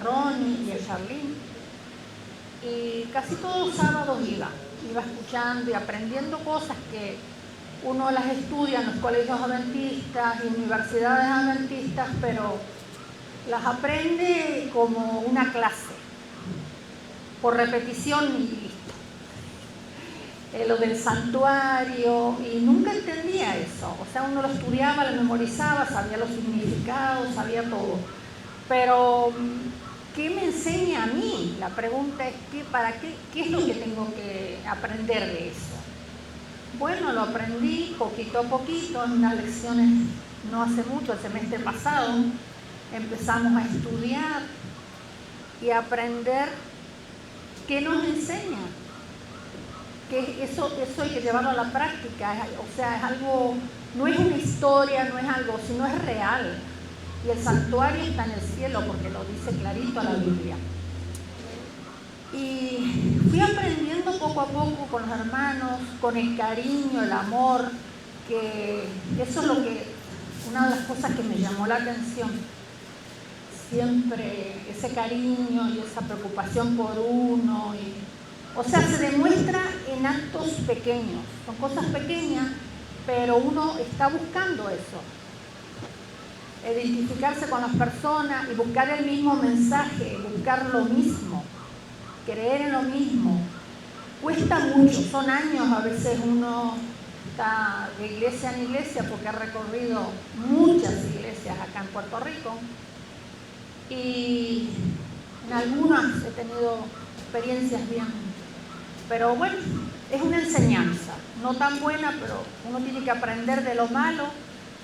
Ronnie y a Charlene. Y casi todos los sábados iba escuchando y aprendiendo cosas que uno las estudia en los colegios adventistas y universidades adventistas, pero las aprende como una clase, por repetición y listo. Lo del santuario, y nunca entendía eso. O sea, uno lo estudiaba, lo memorizaba, sabía los significados, sabía todo. Pero, ¿qué me enseña a mí? La pregunta es, ¿qué es lo que tengo que aprender de eso? Bueno, lo aprendí poquito a poquito en unas lecciones no hace mucho, el semestre pasado. Empezamos a estudiar y a aprender qué nos enseña. Que eso hay que llevarlo a la práctica, o sea, es algo, no es una historia, no es algo, sino es real. Y el santuario está en el cielo porque lo dice clarito la Biblia. Y fui aprendiendo poco a poco con los hermanos, con el cariño, el amor, que eso es una de las cosas que me llamó la atención. Siempre ese cariño y esa preocupación por uno. O sea, se demuestra en actos pequeños. Son cosas pequeñas, pero uno está buscando eso. Identificarse con las personas y buscar el mismo mensaje, buscar lo mismo, creer en lo mismo. Cuesta mucho, son años, a veces uno está de iglesia en iglesia porque ha recorrido muchas iglesias acá en Puerto Rico. Y en algunas he tenido experiencias bien, pero bueno, es una enseñanza, no tan buena, pero uno tiene que aprender de lo malo,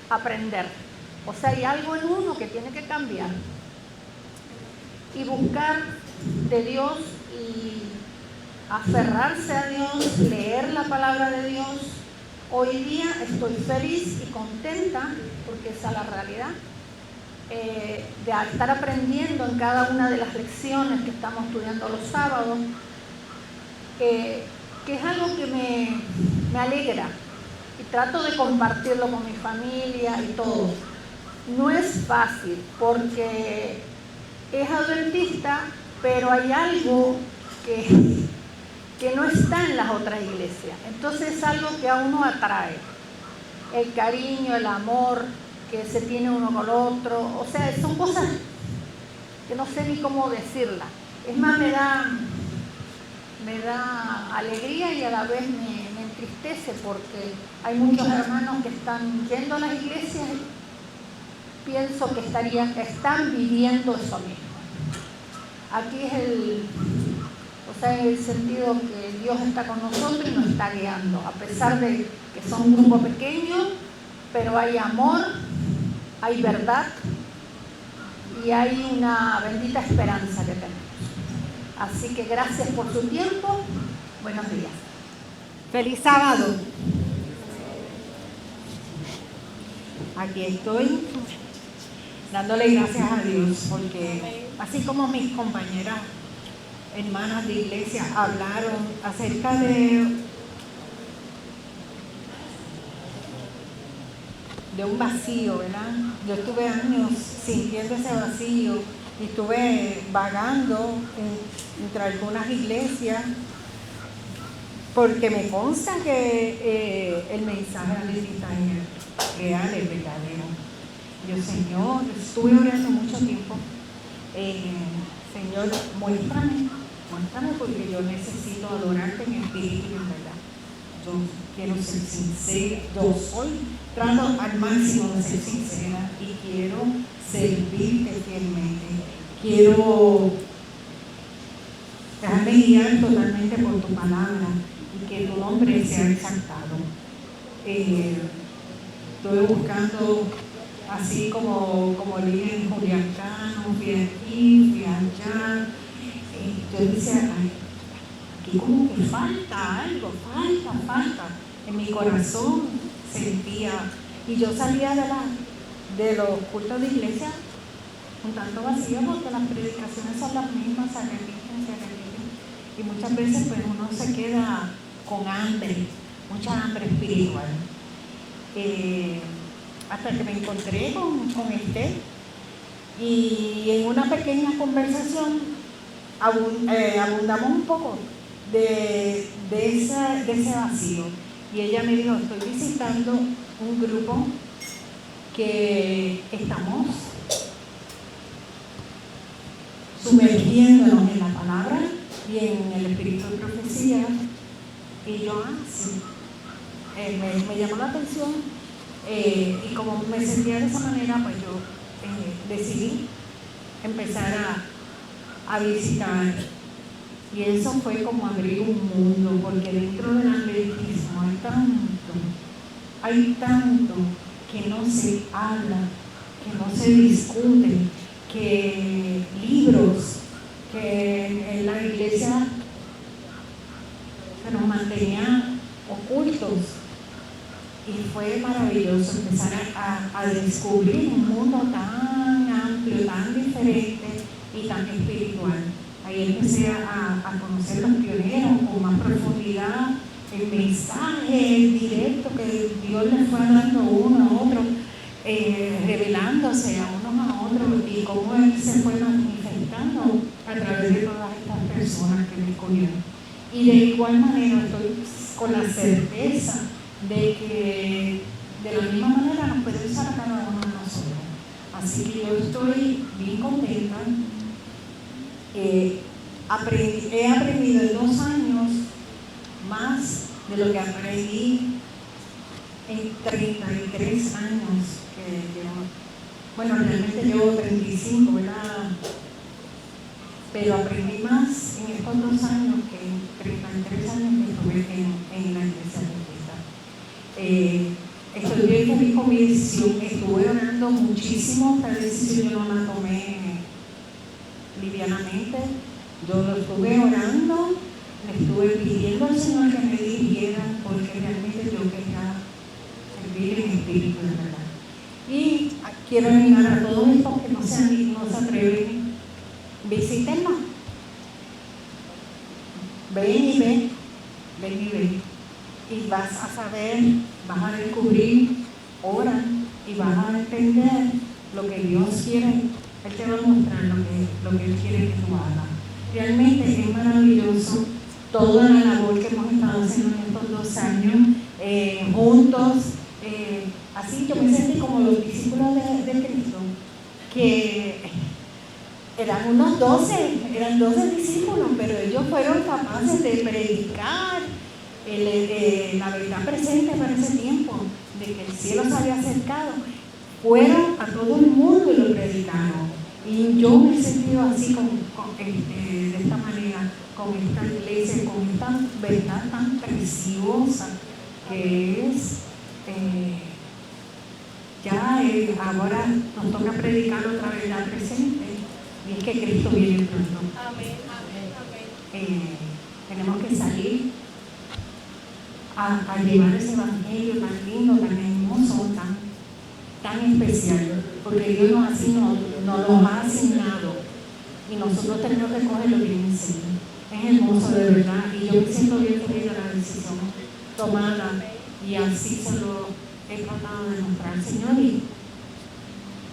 aprender. O sea, hay algo en uno que tiene que cambiar y buscar de Dios y aferrarse a Dios, leer la palabra de Dios. Hoy día estoy feliz y contenta porque esa es la realidad. De estar aprendiendo en cada una de las lecciones que estamos estudiando los sábados, que es algo que me alegra y trato de compartirlo con mi familia y todo. No es fácil porque es adventista, pero hay algo que no está en las otras iglesias. Entonces es algo que a uno atrae. El cariño, el amor que se tiene uno con el otro, o sea, son cosas que no sé ni cómo decirlas. Es más, me da alegría y a la vez me entristece porque hay muchos hermanos que están yendo a las iglesias y pienso que están viviendo eso mismo. Aquí es el sentido que Dios está con nosotros y nos está guiando, a pesar de que son un grupo pequeño, pero hay amor, hay verdad y hay una bendita esperanza que tenemos. Así que gracias por su tiempo. Buenos días. Feliz sábado. Aquí estoy dándole gracias a Dios porque así como mis compañeras hermanas de iglesia hablaron acerca de un vacío, ¿verdad? Yo estuve años sintiendo ese vacío y estuve vagando entre algunas iglesias porque me consta que el mensaje de Lilita es real, es verdadero. Yo, Señor, estuve orando mucho tiempo. Señor, muéstrame porque yo necesito adorarte en espíritu y en verdad. Yo quiero ser sincera, yo trato al máximo de ser sincera y quiero servirte fielmente. Quiero dejarme guiar totalmente por tu palabra y que tu nombre sea exaltado. Estoy buscando, así como dije en Juliacán, fui aquí, fui allá. Yo decía, aquí como que falta algo, falta. En mi corazón sentía, y yo salía de los cultos de iglesia un tanto vacío porque las predicaciones son las mismas, se repiten. Y muchas veces pues uno se queda con hambre, mucha hambre espiritual. Hasta que me encontré con Estel y en una pequeña conversación abundamos un poco de ese vacío. Y ella me dijo, estoy visitando un grupo que estamos sumergiéndonos en la palabra y en el espíritu de profecía. Y yo, sí, me llamó la atención y como me sentía de esa manera, pues yo decidí empezar a visitar. Y eso fue como abrir un mundo, porque dentro del atletismo hay tanto que no se habla, que no se discute, que libros que en la iglesia se nos mantenían ocultos. Y fue maravilloso empezar a descubrir un mundo tan amplio, tan diferente y tan espiritual. Ahí empecé a conocer los pioneros con más profundidad, el mensaje directo que Dios les fue dando uno a otro, revelándose a unos a otros y cómo Él se fue manifestando a través de todas estas personas que descubrieron. Y de igual manera estoy con la certeza de que de la misma manera nos puede usar a cada uno de nosotros. Así que yo estoy bien contenta. He aprendido en 2 años más de lo que aprendí en 33 años que llevo. Bueno, realmente llevo 35, ¿verdad? Pero aprendí más en estos 2 años que en 33 años que estuve en la iglesia adventista. Estoy bien feliz con mi decisión. Estuve orando muchísimo. Esta decisión yo no la tomé livianamente. Yo lo estuve orando, le estuve pidiendo al Señor que me dirigiera porque realmente yo quería servir en espíritu, de verdad. Y quiero animar a todos estos que no se atreven, visítennos. Ven y ven. Y vas a saber, vas a descubrir, ora y vas a entender lo que Dios quiere. Él te va a mostrar lo que Él quiere que tú hagas. Realmente es maravilloso toda la labor que hemos estado haciendo en estos 2 años juntos. Así yo me sentí como los discípulos de Cristo, que eran unos 12 discípulos, pero ellos fueron capaces de predicar la verdad presente para ese tiempo, de que el cielo se había acercado. Fueron a todo el mundo y lo predicaron. Y yo me he sentido así de esta manera, con esta iglesia, con esta verdad tan preciosa que es ahora nos toca predicar otra verdad presente, y es que Cristo viene pronto. Amén. Tenemos que salir a llevar ese evangelio tan lindo, tan hermoso, tan especial, porque Dios nos lo ha asignado y nosotros tenemos que cogerlo bien en serio. Es hermoso, de verdad, y yo me siento bien feliz de la decisión tomada, y así se lo he tratado de mostrar al Señor, y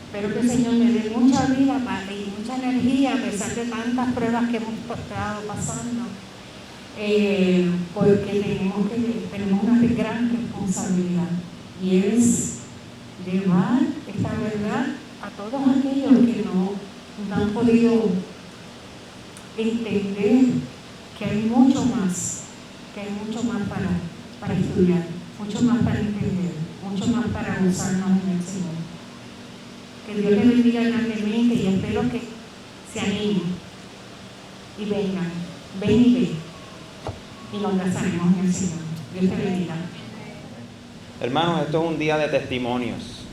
espero que el Señor me dé mucha vida y mucha energía a pesar de tantas pruebas que hemos estado pasando. porque tenemos una gran responsabilidad, y es llevar esta verdad a todos aquellos que no han podido entender que hay mucho más para estudiar, mucho más para entender, mucho más para gozarnos en el Señor. Que Dios les bendiga grandemente, y espero que se animen y vengan, ven y nos abrazaremos en el Señor. Dios te bendiga. Hermanos, esto es un día de testimonios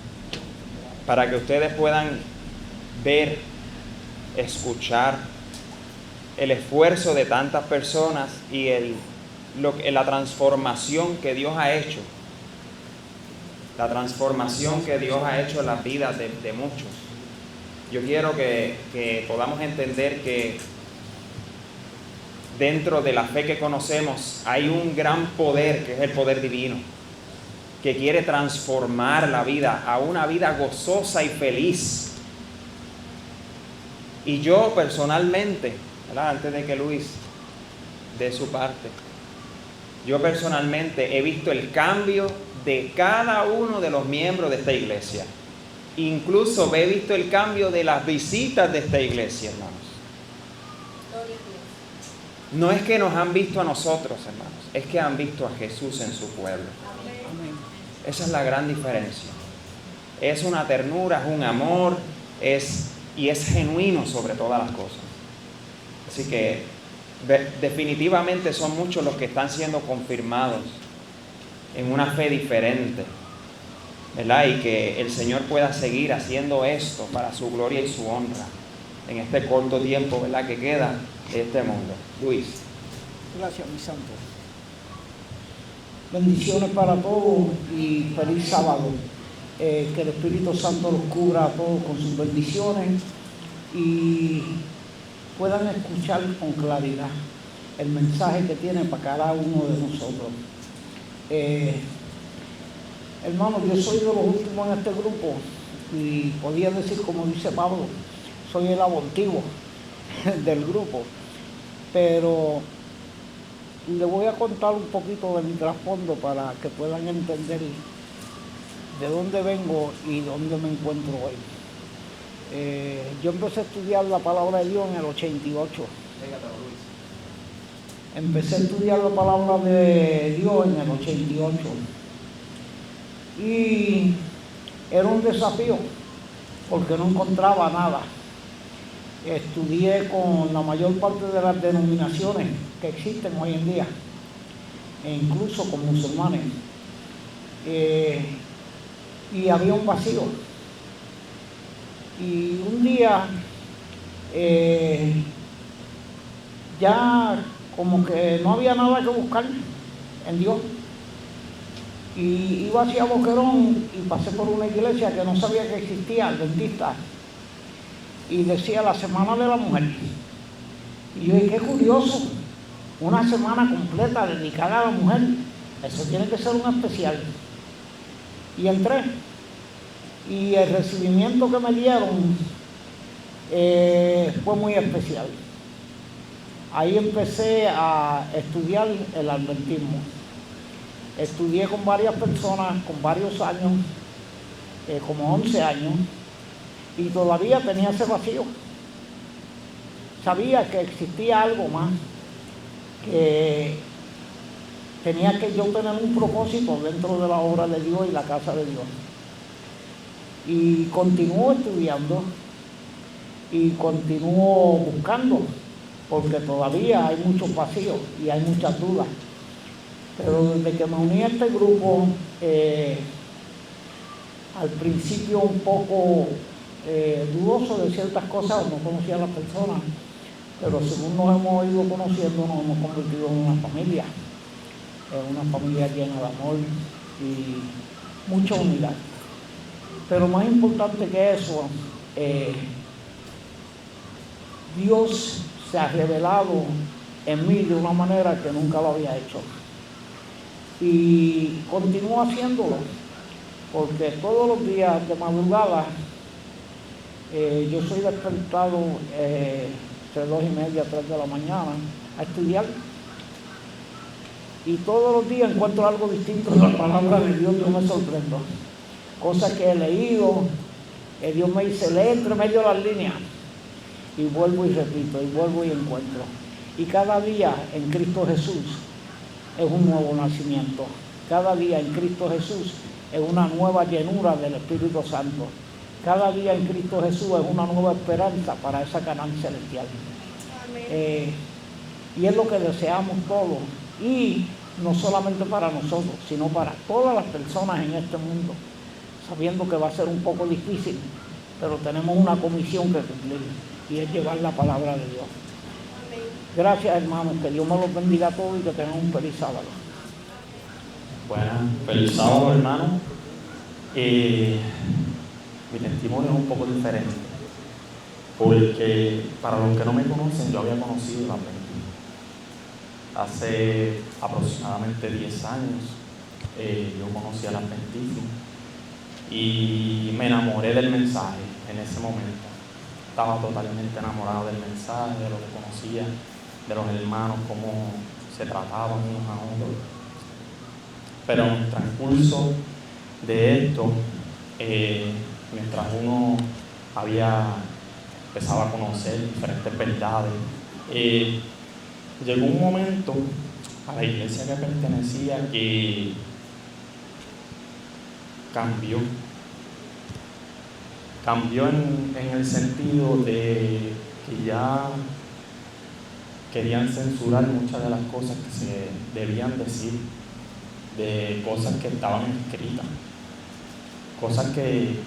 para que ustedes puedan ver, escuchar el esfuerzo de tantas personas y la transformación que Dios ha hecho. La transformación que Dios ha hecho en las vidas de muchos. Yo quiero que podamos entender que dentro de la fe que conocemos hay un gran poder, que es el poder divino, que quiere transformar la vida a una vida gozosa y feliz. Y yo personalmente, ¿verdad?, antes de que Luis dé su parte, yo personalmente he visto el cambio de cada uno de los miembros de esta iglesia. Incluso he visto el cambio de las visitas de esta iglesia, hermanos. No es que nos han visto a nosotros, hermanos, es que han visto a Jesús en su pueblo. Esa es la gran diferencia. Es una ternura, es un amor, y es genuino sobre todas las cosas. Así que definitivamente son muchos los que están siendo confirmados en una fe diferente, ¿verdad? Y que el Señor pueda seguir haciendo esto para su gloria y su honra en este corto tiempo, ¿verdad?, que queda de este mundo. Luis. Gracias, mi santo. Bendiciones para todos y feliz sábado. Que el Espíritu Santo los cubra a todos con sus bendiciones y puedan escuchar con claridad el mensaje que tiene para cada uno de nosotros. Hermanos, yo soy de los últimos en este grupo y podía decir, como dice Pablo, soy el abortivo del grupo, pero le voy a contar un poquito de mi trasfondo para que puedan entender de dónde vengo y dónde me encuentro hoy. Yo empecé a estudiar la palabra de Dios en el 88. Empecé a estudiar la palabra de Dios en el 88. Y era un desafío porque no encontraba nada. Estudié con la mayor parte de las denominaciones que existen hoy en día, e incluso con musulmanes. Y había un vacío. Y un día ya como que no había nada que buscar en Dios. Y iba hacia Boquerón y pasé por una iglesia que no sabía que existía, adventista, y decía la Semana de la Mujer. Y yo dije, qué curioso, una semana completa dedicada a la mujer, eso tiene que ser un especial. Y entré, y el recibimiento que me dieron fue muy especial. Ahí empecé a estudiar el adventismo. Estudié con varias personas, con varios años, como 11 años, y todavía tenía ese vacío. Sabía que existía algo más, que tenía que yo tener un propósito dentro de la obra de Dios y la casa de Dios. Y continúo estudiando y continúo buscando, porque todavía hay muchos vacíos y hay muchas dudas. Pero desde que me uní a este grupo, al principio un poco dudoso de ciertas cosas, no conocía a las personas, pero según nos hemos ido conociendo, nos hemos convertido en una familia llena de amor y mucha unidad. Pero más importante que eso, Dios se ha revelado en mí de una manera que nunca lo había hecho. Y continúo haciéndolo, porque todos los días de madrugada yo soy despertado entre 2:30 a 3 de la mañana a estudiar Y todos los días encuentro algo distinto de la palabra de Dios. Yo me sorprendo. Cosas que he leído, que Dios me dice, lee entre medio de las líneas. Y vuelvo y repito, y vuelvo y encuentro. Y cada día en Cristo Jesús es un nuevo nacimiento. Cada día en Cristo Jesús es una nueva llenura del Espíritu Santo. Cada día en Cristo Jesús es una nueva esperanza para esa Canaán celestial. Y es lo que deseamos todos. Y no solamente para nosotros, sino para todas las personas en este mundo. Sabiendo que va a ser un poco difícil, pero tenemos una comisión que cumplir. Y es llevar la palabra de Dios. Gracias, hermanos. Que Dios me los bendiga a todos y que tengan un feliz sábado. Bueno, feliz sábado, hermano. Mi testimonio es un poco diferente, porque para los que no me conocen, yo había conocido el Adventismo hace aproximadamente 10 años. Yo conocí al Adventismo y me enamoré del mensaje en ese momento. Estaba totalmente enamorado del mensaje, de lo que conocía, de los hermanos, cómo se trataban unos a otros. Pero en el transcurso de esto, mientras uno empezaba a conocer diferentes verdades, llegó un momento a la iglesia que pertenecía que cambió en el sentido de que ya querían censurar muchas de las cosas que se debían decir, de cosas que estaban escritas, cosas que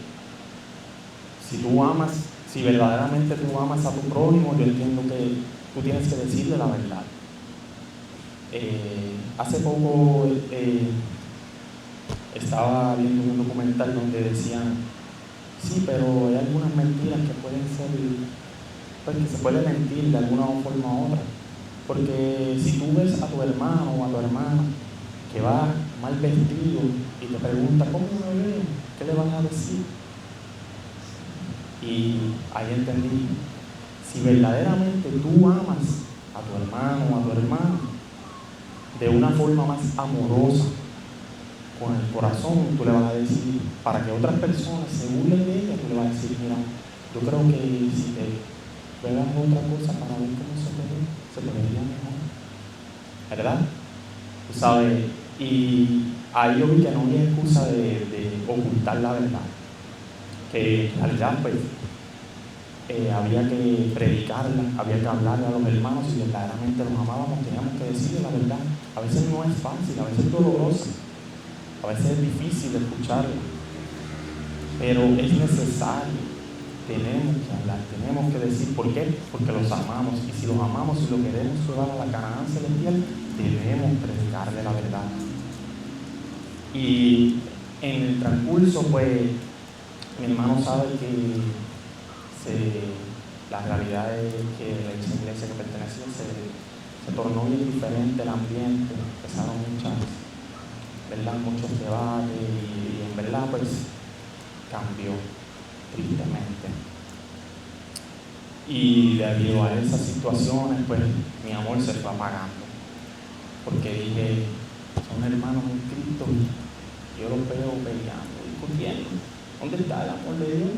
si verdaderamente tú amas a tu prójimo, yo entiendo que tú tienes que decirle la verdad. Hace poco estaba viendo un documental donde decían, sí, pero hay algunas mentiras que pueden ser, pues que se puede mentir de alguna forma u otra, porque si tú ves a tu hermano o a tu hermana que va mal vestido y te pregunta, ¿cómo me veo? ¿Qué le vas a decir? Y ahí entendí, si verdaderamente tú amas a tu hermano o a tu hermana de una forma más amorosa, con el corazón, tú le vas a decir, para que otras personas se burlen de ella, tú le vas a decir, mira, yo creo que si te veas otra cosa para ver cómo se te vería mejor, ¿verdad? Tú sabes, y ahí yo vi que no había excusa de ocultar la verdad, que en realidad pues había que predicarla, había que hablarle a los hermanos, y verdaderamente los amábamos, teníamos que decirle la verdad. A veces no es fácil, a veces es dolorosa, a veces es difícil escucharla, pero es necesario. Tenemos que hablar, tenemos que decir. ¿Por qué? Porque los amamos, y si los amamos y lo queremos llevar a la Canaán celestial, debemos predicarle la verdad. Y en el transcurso, pues, mi hermano sabe que la realidad es que la iglesia que pertenecía se tornó bien diferente el ambiente, empezaron muchos debates, y en verdad pues cambió tristemente. Y debido a esas situaciones, pues mi amor se fue apagando, porque dije, son hermanos en Cristo y yo los veo peleando, discutiendo. ¿Dónde está el amor de Dios?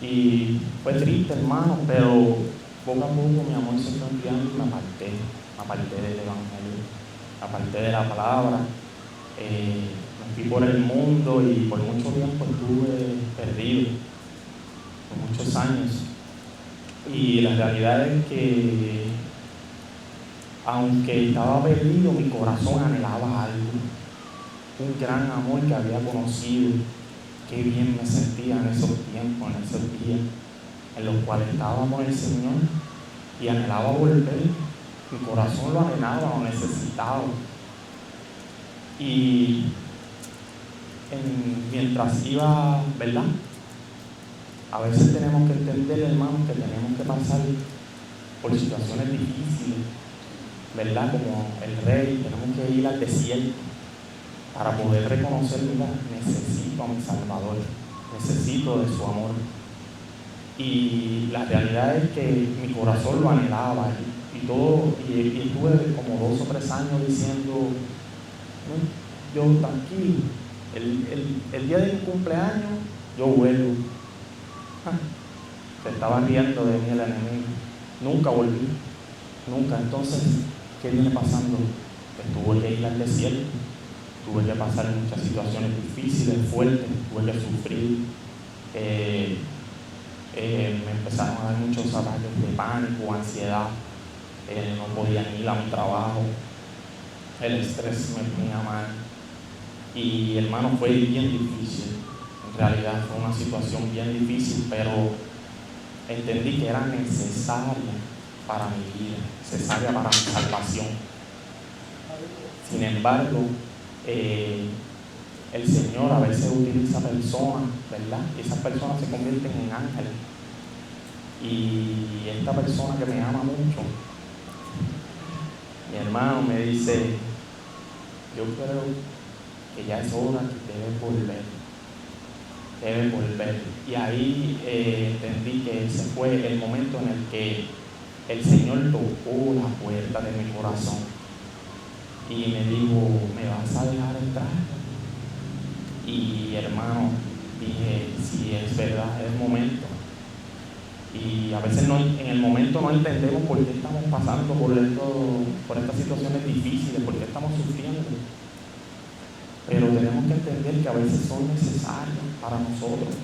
Y fue triste, hermano, pero poco a poco mi amor se fue enfriando y me aparté del Evangelio, me aparté de la palabra. Me fui por el mundo y por mucho tiempo estuve perdido, por muchos años. Y la realidad es que, aunque estaba perdido, mi corazón anhelaba algo, un gran amor que había conocido. Qué bien me sentía en esos tiempos, en esos días en los cuales estaba con el Señor y anhelaba volver. Mi corazón lo anhelaba, lo necesitaba. Y mientras iba, ¿verdad? A veces tenemos que entender, hermanos, que tenemos que pasar por situaciones difíciles, ¿verdad? Como el rey, tenemos que ir al desierto para poder reconocer, mira, necesito a mi Salvador, necesito de su amor. Y la realidad es que mi corazón lo anhelaba, y estuve como 2 o 3 años diciendo, "No, yo tranquilo, el día de mi cumpleaños yo vuelvo". Se estaba riendo de mí el enemigo. Nunca volví, nunca. Entonces, ¿qué viene pasando? Pues tuve que ir al desierto, tuve que pasar muchas situaciones difíciles, fuertes, tuve que sufrir. Me empezaron a dar muchos ataques de pánico, ansiedad. No podía ni ir a mi trabajo. El estrés me ponía mal. Y hermano, fue bien difícil. En realidad fue una situación bien difícil, pero entendí que era necesaria para mi vida, necesaria para mi salvación. Sin embargo, el Señor a veces utiliza personas, ¿verdad? Y esas personas se convierten en ángeles. Y esta persona que me ama mucho, mi hermano, me dice, yo creo que ya es hora que debes volver. Y ahí entendí que ese fue el momento en el que el Señor tocó la puerta de mi corazón y me dijo, ¿me vas a dejar entrar? Y hermano, dije, sí, es verdad, es momento. Y a veces en el momento no entendemos por qué estamos pasando por estas situaciones difíciles, por qué estamos sufriendo. Pero tenemos que entender que a veces son necesarios para nosotros,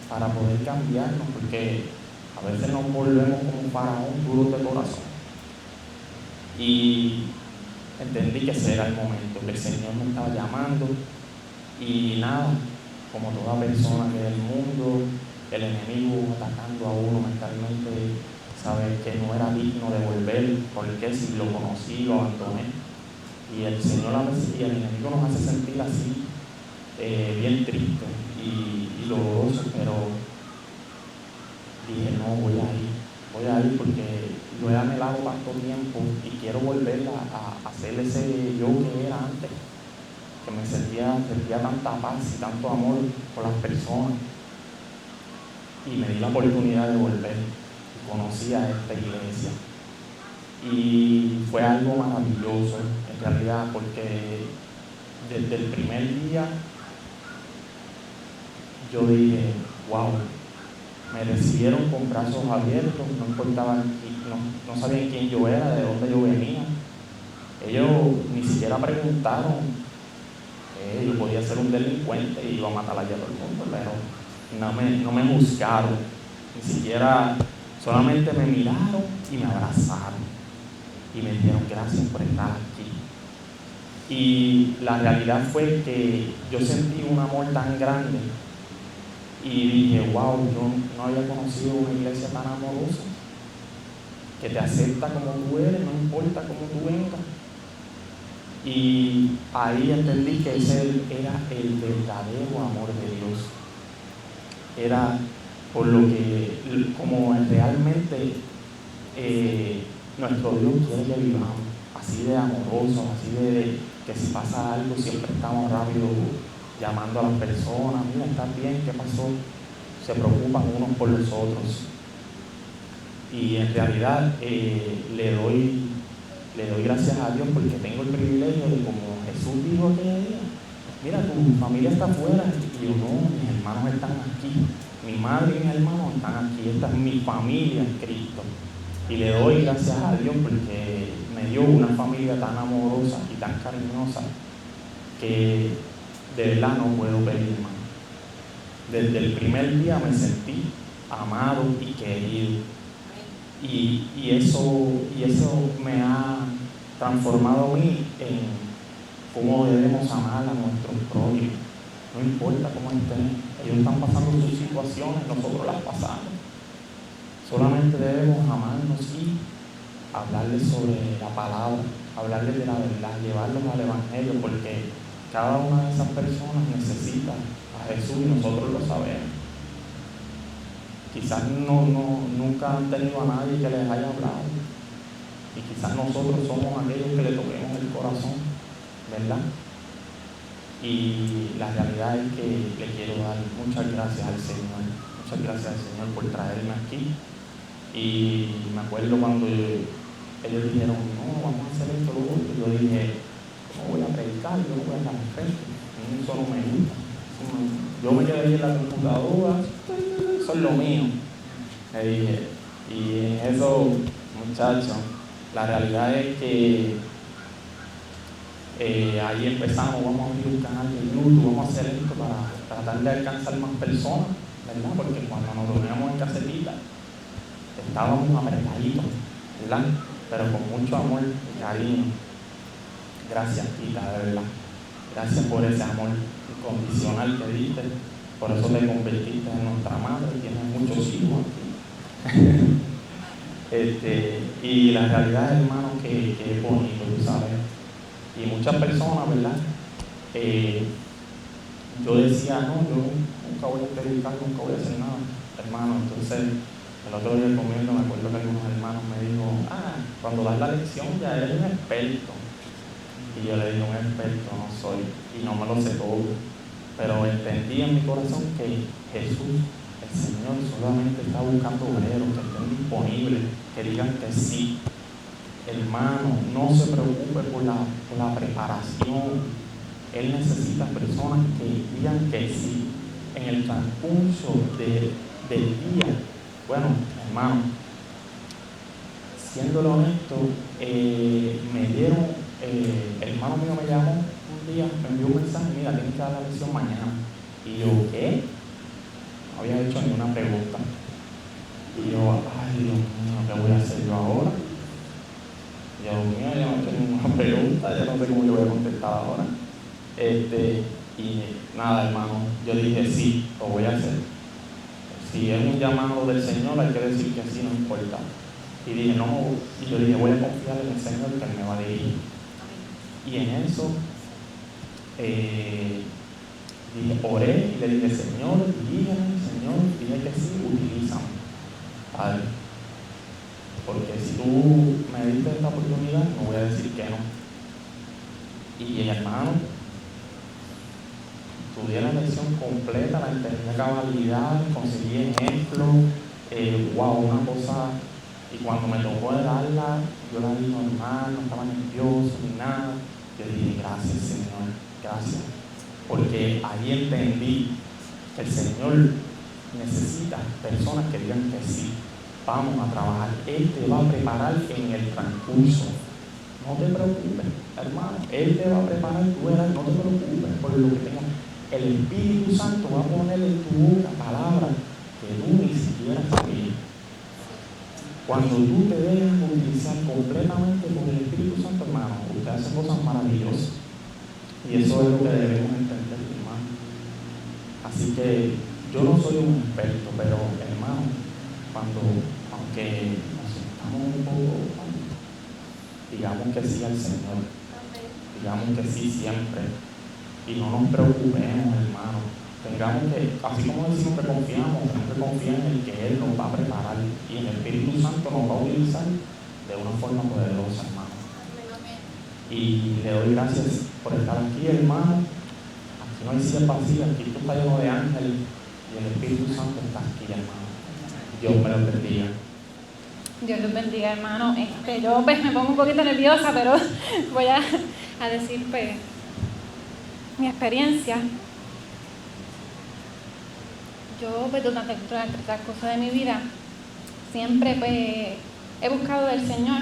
para poder cambiarnos, porque a veces nos volvemos como un faraón duros de corazón. Y entendí que ese era el momento, que el Señor me estaba llamando. Y nada, como toda persona que del mundo, el enemigo atacando a uno mentalmente, sabe que no era digno de volver, porque si lo conocí, lo abandoné. Y el Señor a veces, y el enemigo nos hace sentir así, bien tristes y dolorosos, pero dije, no, voy a ir porque lo he anhelado tanto tiempo y quiero volver a ser ese yo que era antes, que me sentía tanta paz y tanto amor por las personas. Y me di la oportunidad de volver y conocí a esta iglesia. Y fue algo maravilloso, en realidad, porque desde el primer día yo dije, wow, me recibieron con brazos abiertos, no importaba, no sabían quién yo era, de dónde yo venía. Ellos ni siquiera preguntaron. Yo podía ser un delincuente y iba a matar a todo el mundo, pero no me juzgaron, ni siquiera, solamente me miraron y me abrazaron y me dijeron gracias por estar aquí. Y la realidad fue que yo sentí un amor tan grande y dije, wow, yo no había conocido una iglesia tan amorosa, que te acepta como tú eres, no importa cómo tú vengas. Y ahí entendí que ese era el verdadero amor de Dios. Era por lo que, como realmente nuestro Dios quiere que vivamos, así de amorosos, así de que si pasa algo siempre estamos rápido llamando a las personas, mira, ¿estás bien? ¿Qué pasó? Se preocupan unos por los otros. Y en realidad le doy gracias a Dios porque tengo el privilegio de, como Jesús dijo aquel día, mira, tu familia está afuera. Y yo, no, mis hermanos están aquí, mi madre y mis hermanos están aquí, esta es mi familia en Cristo. Y le doy gracias a Dios porque me dio una familia tan amorosa y tan cariñosa que de verdad no puedo pedir más. Desde el primer día me sentí amado y querido. Y eso me ha transformado a mí en cómo debemos amar a nuestros prójimos. No importa cómo estén, ellos están pasando sus situaciones, nosotros las pasamos. Solamente debemos amarnos y hablarles sobre la palabra, hablarles de la verdad, llevarlos al Evangelio, porque cada una de esas personas necesita a Jesús y nosotros lo sabemos. Quizás nunca han tenido a nadie que les haya hablado. Y quizás nosotros somos aquellos que le toquemos el corazón, ¿verdad? Y la realidad es que le quiero dar muchas gracias al Señor. Muchas gracias al Señor por traerme aquí. Y me acuerdo cuando ellos dijeron, no, vamos a hacer esto, lo otro. Yo dije, no voy a predicar, yo no voy a estar frente, eso no me gusta. Yo me quedé ahí en la computadora, eso es lo mío. Le dije, y en eso, muchachos, la realidad es que ahí empezamos, vamos a abrir un canal de YouTube, vamos a hacer esto para tratar de alcanzar más personas, ¿verdad? Porque cuando nos reuníamos en casetita, estábamos apretaditos, ¿verdad? Pero con mucho amor y cariño. Gracias, Tita, de verdad. Gracias por ese amor incondicional que diste. Por eso te convertiste en nuestra madre, tienes muchos hijos aquí. Y la realidad, hermano, que es bonito, tú sabes. Y muchas personas, ¿verdad? Yo decía, no, yo nunca voy a predicar, nunca voy a hacer nada, hermano. Entonces, el otro día comiendo, me acuerdo que algunos hermanos me dijo, cuando das la lección ya eres un experto. Y yo le dije, un experto no soy, y no me lo sé todo. Pero entendí en mi corazón que Jesús, el Señor, solamente está buscando obreros que estén disponibles, que digan que sí. Hermano, no se preocupe por la preparación. Él necesita personas que digan que sí. En el transcurso del día, bueno, hermano, siéndolo honesto, me dieron, el hermano mío me llamó un día, me envió un mensaje, mira, tienes que dar la lección mañana. Y yo, ¿qué? No había hecho ninguna pregunta. Y yo, ay, Dios mío, ¿qué voy a hacer yo ahora? Yo, mío, ya no tengo ninguna pregunta, ya no sé cómo yo voy a contestar ahora. Y nada, hermano, yo dije, sí, lo voy a hacer. Si es un llamado del Señor, hay que decir que sí, no importa. Y dije, no, y yo dije, voy a confiar en el Señor que Él me va a dirigir. Y en eso, oré y le dije, Señor, dirígeme, Señor, dije que sí, utilízame. Padre. Porque si tú me diste esta oportunidad, no voy a decir que no. Y hermano, estudié la lección completa, la entendí a cabalidad, conseguí ejemplos, una cosa. Y cuando me tocó darla, yo la di normal, no estaba nervioso ni nada. Yo dije, gracias, Señor, gracias. Porque ahí entendí que el Señor necesita personas que digan que sí. Vamos a trabajar, Él te va a preparar en el transcurso. No te preocupes, hermano, Él te va a preparar, tú verás, no te preocupes por lo que tengas. El Espíritu Santo va a poner en tu boca palabras que tú ni siquiera sabías. Cuando tú te dejas utilizar completamente por el Espíritu Santo, hermano, usted hace cosas maravillosas. Y eso es lo que debemos entender, hermano. Así que yo no soy un experto, pero hermano, aunque nos sentamos un poco, digamos que sí al Señor, digamos que sí siempre, y no nos preocupemos, hermano. Tengamos que, así como decimos que confiamos, tenemos que confiar en el que Él nos va a preparar y el Espíritu Santo nos va a utilizar de una forma poderosa, hermano. Y le doy gracias por estar aquí, hermano. Aquí no hay sillas vacías, aquí esto está lleno de ángeles y el Espíritu Santo está aquí, hermano. Dios me lo bendiga. Dios los bendiga, hermano. Yo me pongo un poquito nerviosa, pero voy a decir pues, mi experiencia. Yo pues, durante el transcurso de mi vida siempre pues, he buscado del Señor.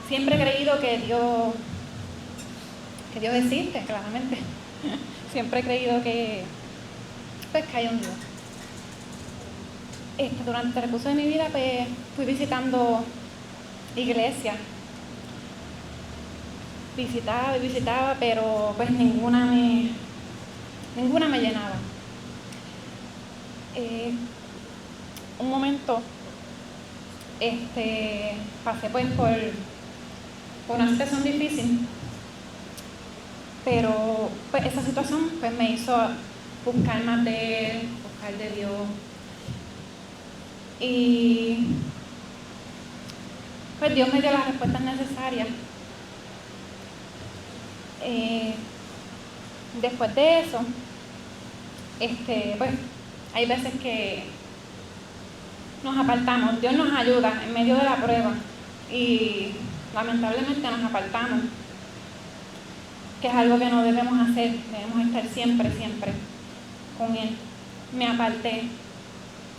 Siempre he creído que Dios existe, claramente. Siempre he creído que hay un Dios. Durante el transcurso de mi vida pues, fui visitando iglesias. Visitaba, pero pues ninguna me llenaba. Un momento pasé pues por una situación difícil, pero pues esa situación pues me hizo buscar más de Él, buscar de Dios. Y pues Dios me dio las respuestas necesarias. Después de eso, pues hay veces que nos apartamos. Dios nos ayuda en medio de la prueba. y lamentablemente nos apartamos, que es algo que no debemos hacer, debemos estar siempre con Él. Me aparté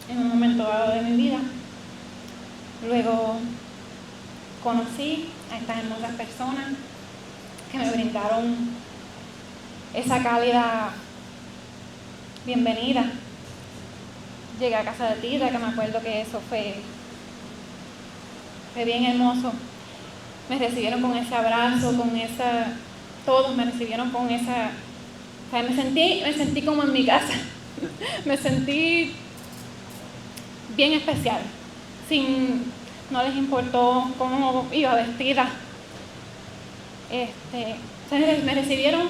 en un momento dado de mi vida, luego conocí a estas hermosas personas que me brindaron esa cálida bienvenida. Llegué a casa de Tita, que me acuerdo que eso fue bien hermoso. Me recibieron con ese abrazo, todos me recibieron con esa, o sea, me sentí como en mi casa. Me sentí bien especial. No les importó cómo iba vestida. Me recibieron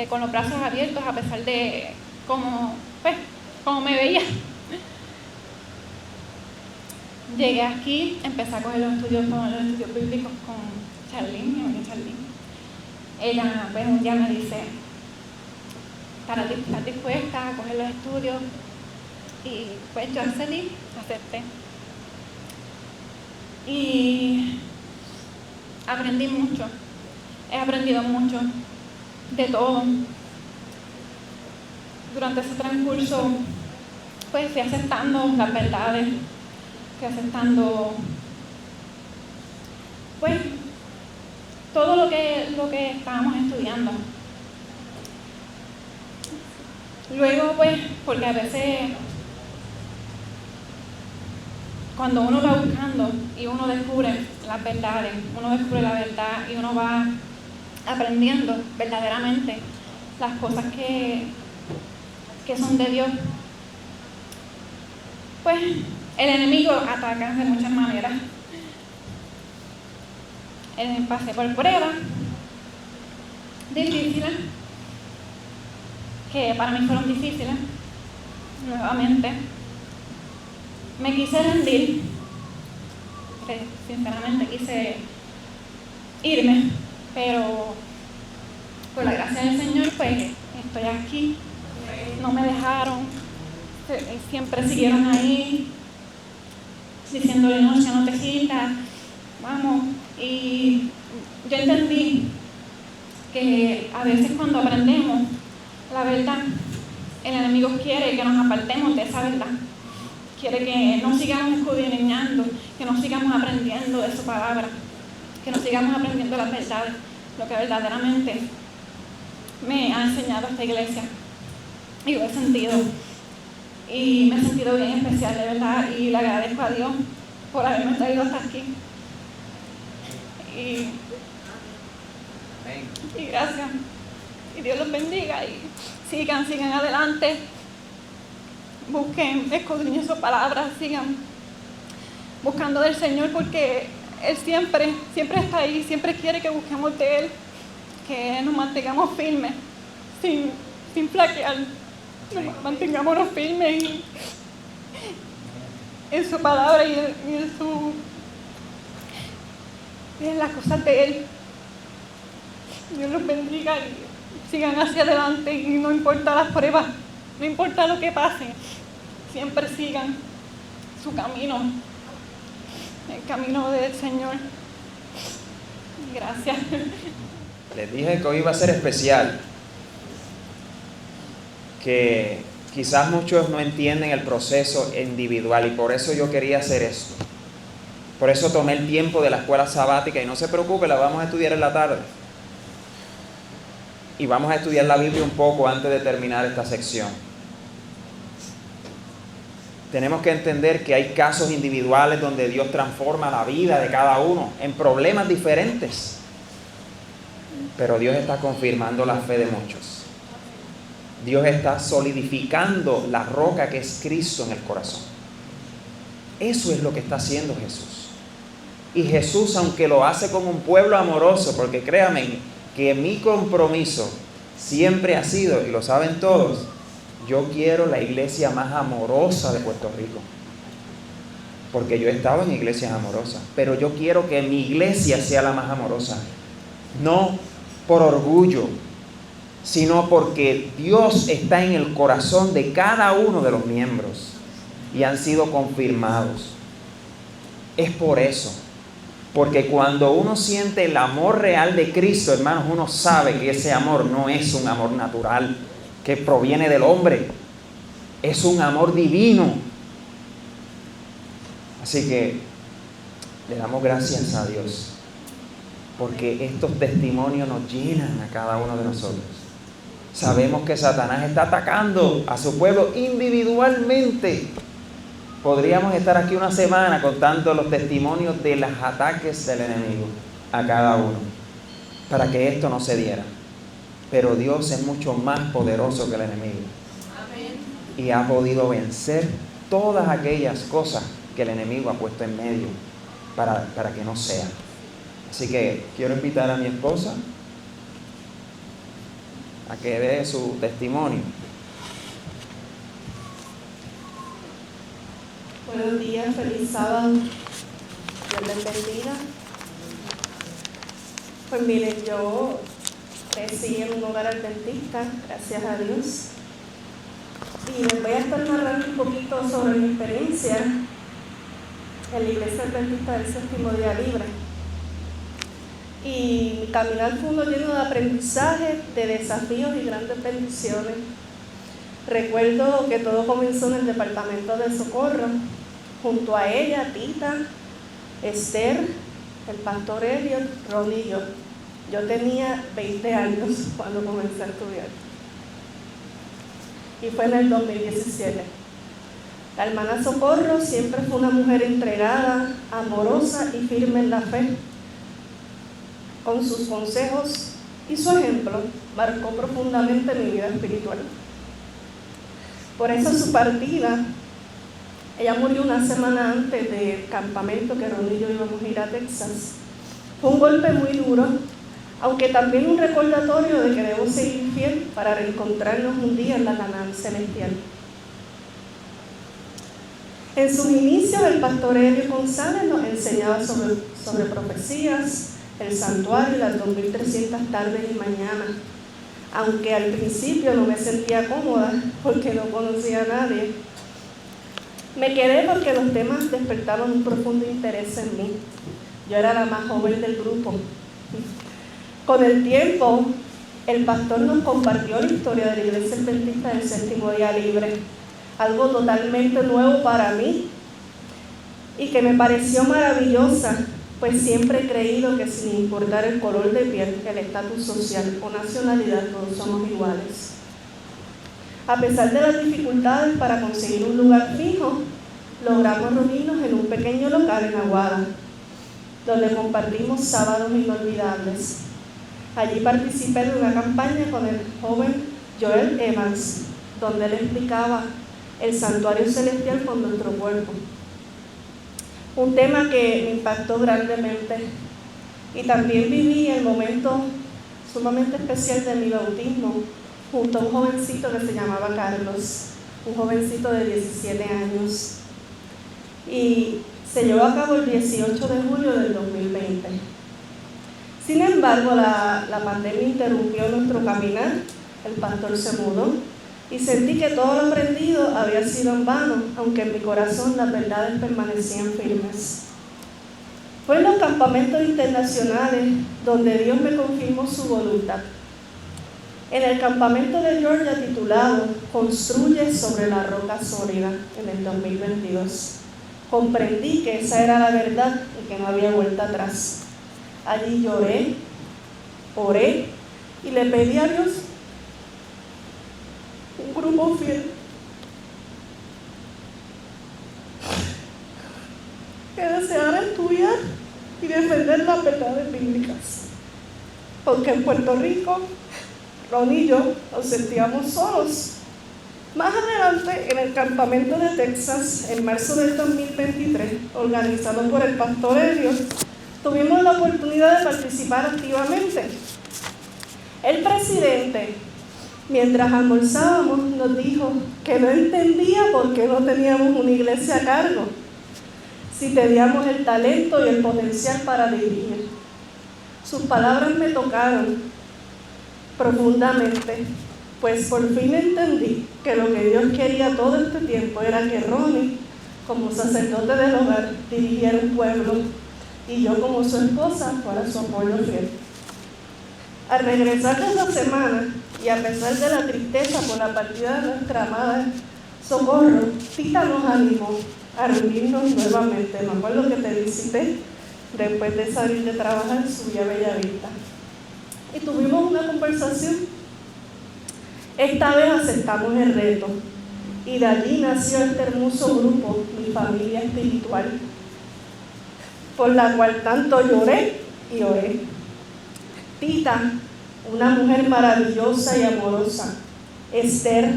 con los brazos abiertos, a pesar de cómo me veía. Llegué aquí, empecé a coger los estudios bíblicos con Charlene. Ella un día me dice, ¿estás dispuesta a coger los estudios? Y pues yo acepté. Y aprendí mucho, he aprendido mucho de todo. Durante ese transcurso, pues fui aceptando las verdades, fui aceptando, pues, todo lo que estábamos estudiando. Luego, pues, porque a veces cuando uno va buscando y uno descubre las verdades, uno descubre la verdad y uno va aprendiendo verdaderamente las cosas que son de Dios, pues el enemigo ataca de muchas maneras. Pasé por pruebas difíciles, que para mí fueron difíciles. Nuevamente me quise rendir, sinceramente quise irme, pero por la gracia del Señor pues estoy aquí. No me dejaron, siempre siguieron ahí diciéndole, no, ya no te quitas, vamos. Y yo entendí que a veces cuando aprendemos la verdad, el enemigo quiere que nos apartemos de esa verdad. Quiere que no sigamos escudriñando, que no sigamos aprendiendo de su palabra, que no sigamos aprendiendo las verdades, lo que verdaderamente me ha enseñado esta iglesia. Y lo he sentido. Y me he sentido bien especial, de verdad, y le agradezco a Dios por haberme traído hasta aquí. Y gracias. Y Dios los bendiga y sigan adelante. Busquen, escudriñen su palabra, sigan buscando del Señor, porque Él siempre está ahí, siempre quiere que busquemos de Él, que nos mantengamos firmes, sin flaquear, mantengámonos firmes en su palabra y en las cosas de Él. Dios los bendiga y sigan hacia adelante, y no importa las pruebas, no importa lo que pase, siempre sigan su camino, el camino del Señor. Gracias. Les dije que hoy iba a ser especial, que quizás muchos no entienden el proceso individual, y por eso yo quería hacer esto. Por eso tomé el tiempo de la escuela sabática, y no se preocupe, la vamos a estudiar en la tarde. Y vamos a estudiar la Biblia un poco antes de terminar esta sección. Tenemos que entender que hay casos individuales donde Dios transforma la vida de cada uno en problemas diferentes. Pero Dios está confirmando la fe de muchos. Dios está solidificando la roca que es Cristo en el corazón. Eso es lo que está haciendo Jesús. Y Jesús, aunque lo hace con un pueblo amoroso, porque créanme que mi compromiso siempre ha sido, y lo saben todos, yo quiero la iglesia más amorosa de Puerto Rico. Porque yo he estado en iglesias amorosas, pero yo quiero que mi iglesia sea la más amorosa. No por orgullo, sino porque Dios está en el corazón de cada uno de los miembros. y han sido confirmados. Es por eso. Porque cuando uno siente el amor real de Cristo, hermanos, uno sabe que ese amor no es un amor natural que proviene del hombre. Es un amor divino. Así que le damos gracias a Dios, porque estos testimonios nos llenan a cada uno de nosotros. Sabemos que Satanás está atacando a su pueblo individualmente. Podríamos estar aquí una semana contando los testimonios de los ataques del enemigo a cada uno, para que esto no se diera. Pero Dios es mucho más poderoso que el enemigo. Amén. Y ha podido vencer todas aquellas cosas que el enemigo ha puesto en medio para que no sea. Así que quiero invitar a mi esposa a que dé su testimonio. Buenos días, feliz sábado. Dios les bendiga. Pues miren, yo crecí en un hogar adventista, gracias a Dios. Y les voy a estar narrando un poquito sobre mi experiencia en la iglesia adventista del Séptimo Día Libre. Y mi caminar fue uno lleno de aprendizaje, de desafíos y grandes bendiciones. Recuerdo que todo comenzó en el departamento de socorro. Junto a ella, Tita, Esther, el pastor Elliot, Ron y yo. Yo tenía 20 años cuando comencé a estudiar. Y fue en el 2017. La hermana Socorro siempre fue una mujer entregada, amorosa y firme en la fe. Con sus consejos y su ejemplo marcó profundamente mi vida espiritual. Por eso su partida, ella murió una semana antes del campamento que Ron y yo íbamos a ir a Texas. Fue un golpe muy duro, aunque también un recordatorio de que debemos seguir fiel para reencontrarnos un día en la Canaán celestial. En sus inicios, el pastor Elio González nos enseñaba sobre profecías, el santuario y las 2300 tardes y mañanas. Aunque al principio no me sentía cómoda porque no conocía a nadie, me quedé porque los temas despertaban un profundo interés en mí. Yo era la más joven del grupo. Con el tiempo, el pastor nos compartió la historia de la iglesia adventista del Séptimo Día Libre, algo totalmente nuevo para mí y que me pareció maravillosa, pues siempre he creído que sin importar el color de piel, el estatus social o nacionalidad, todos somos iguales. A pesar de las dificultades para conseguir un lugar fijo, logramos reunirnos en un pequeño local en Aguada, donde compartimos sábados inolvidables. Allí participé de una campaña con el joven Joel Evans, donde él explicaba el santuario celestial con nuestro cuerpo. Un tema que me impactó grandemente. Y también viví el momento sumamente especial de mi bautismo junto a un jovencito que se llamaba Carlos, un jovencito de 17 años. Y se llevó a cabo el 18 de julio del 2020. Sin embargo, la pandemia interrumpió nuestro caminar, el pastor se mudó y sentí que todo lo aprendido había sido en vano, aunque en mi corazón las verdades permanecían firmes. Fue en los campamentos internacionales donde Dios me confirmó su voluntad. En el campamento de Georgia titulado Construye sobre la roca sólida en el 2022, comprendí que esa era la verdad y que no había vuelta atrás. Allí lloré, oré y le pedí a Dios un grupo fiel que deseara estudiar y defender las verdades bíblicas, porque en Puerto Rico Ron y yo nos sentíamos solos. Más adelante, en el campamento de Texas, en marzo del 2023, organizado por el pastor Elliot, tuvimos la oportunidad de participar activamente. El presidente, mientras almorzábamos, nos dijo que no entendía por qué no teníamos una iglesia a cargo, si teníamos el talento y el potencial para dirigir. Sus palabras me tocaron profundamente pues por fin entendí que lo que Dios quería todo este tiempo era que Ronnie, como sacerdote del hogar, dirigiera un pueblo y yo como su esposa fuera su apoyo fiel. Al regresar de esa semana y a pesar de la tristeza por la partida de nuestra amada Socorro, Tita nos animó a reunirnos nuevamente. Me acuerdo que te visité después de salir de trabajar, subí a Bellavista y tuvimos una conversación. Esta vez aceptamos el reto y de allí nació este hermoso grupo, Mi Familia Espiritual, por la cual tanto lloré y oré. Tita, una mujer maravillosa y amorosa. Esther,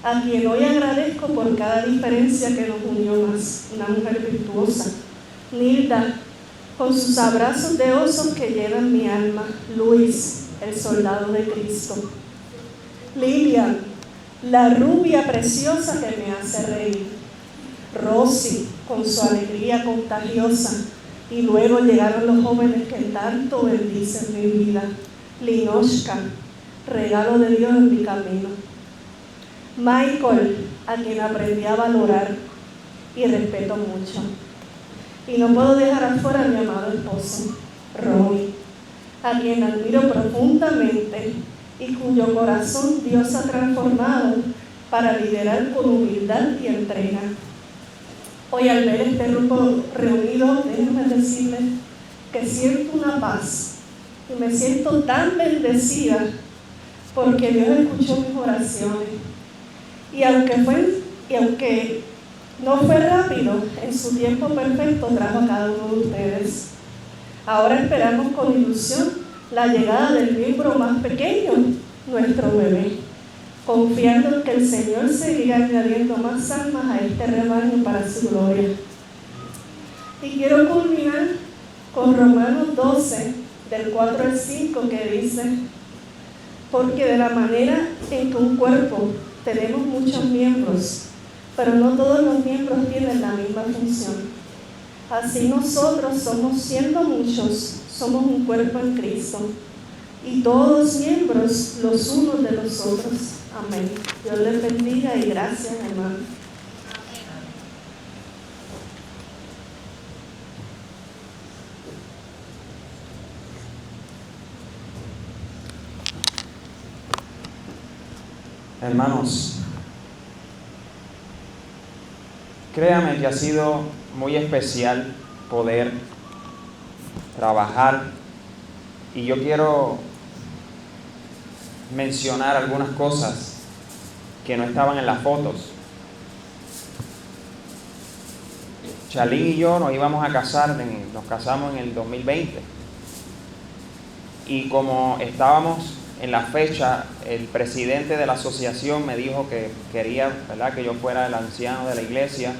a quien hoy agradezco por cada diferencia que nos unió más, una mujer virtuosa. Nilda, con sus abrazos de osos que llenan mi alma. Luis, el soldado de Cristo. Lilian, la rubia preciosa que me hace reír. Rosy, con su alegría contagiosa. Y luego llegaron los jóvenes que tanto bendicen mi vida. Linoshka, regalo de Dios en mi camino. Michael, a quien aprendí a valorar y respeto mucho. Y no puedo dejar afuera a mi amado esposo, Ronnie, a quien admiro profundamente y cuyo corazón Dios ha transformado para liderar con humildad y entrega. Hoy al ver este grupo reunido, déjenme decirles que siento una paz y me siento tan bendecida porque Dios escuchó mis oraciones. Y aunque no fue rápido, en su tiempo perfecto trajo a cada uno de ustedes. Ahora esperamos con ilusión la llegada del miembro más pequeño, nuestro bebé, confiando en que el Señor seguirá añadiendo más almas a este rebaño para su gloria. Y quiero culminar con Romanos 12, del 4 al 5, que dice: porque de la manera en que un cuerpo tenemos muchos miembros, pero no todos los miembros tienen la misma función. Así nosotros, siendo muchos, somos un cuerpo en Cristo, y todos miembros los unos de los otros. Amén. Dios les bendiga y gracias, hermano. Hermanos, créame que ha sido muy especial poder trabajar, y yo quiero mencionar algunas cosas que no estaban en las fotos. Chalín y yo nos íbamos a casar, nos casamos en el 2020, y como estábamos en la fecha, el presidente de la asociación me dijo que quería, ¿verdad?, que yo fuera el anciano de la iglesia,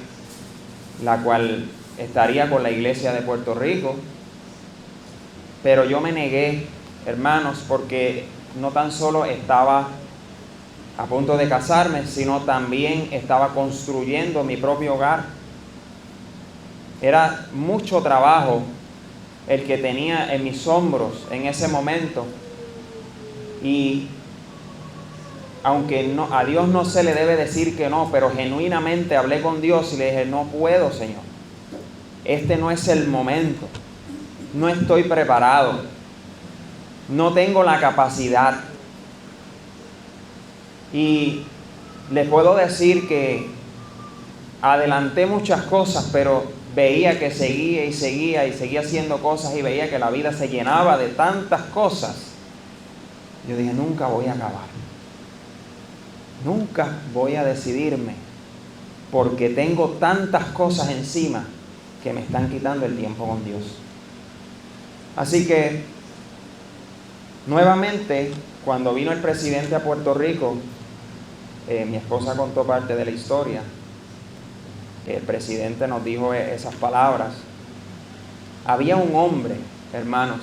la cual estaría con la iglesia de Puerto Rico. Pero yo me negué, hermanos, porque no tan solo estaba a punto de casarme, sino también estaba construyendo mi propio hogar. Era mucho trabajo el que tenía en mis hombros en ese momento. Y aunque a Dios no se le debe decir que no, pero genuinamente hablé con Dios y le dije: no puedo, Señor. Este no es el momento. No estoy preparado. No tengo la capacidad. Y les puedo decir que adelanté muchas cosas, pero veía que seguía y seguía y seguía haciendo cosas, y veía que la vida se llenaba de tantas cosas. Yo dije: nunca voy a acabar. Nunca voy a decidirme, porque tengo tantas cosas encima que me están quitando el tiempo con Dios. Así que, nuevamente, cuando vino el presidente a Puerto Rico, mi esposa contó parte de la historia. El presidente nos dijo esas palabras. Había un hombre, hermanos,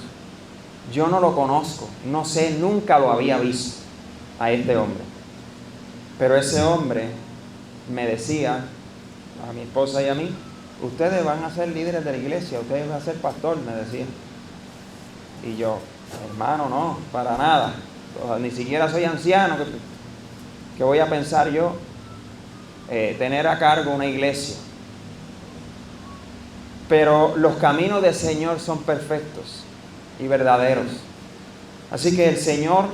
yo no lo conozco, no sé, nunca lo había visto a este hombre. Pero ese hombre me decía, a mi esposa y a mí: ustedes van a ser líderes de la iglesia, ustedes van a ser pastor, me decía. Y yo: hermano, no, para nada, ni siquiera soy anciano. que voy a pensar yo tener a cargo una iglesia. Pero los caminos del Señor son perfectos y verdaderos. Así que el Señor,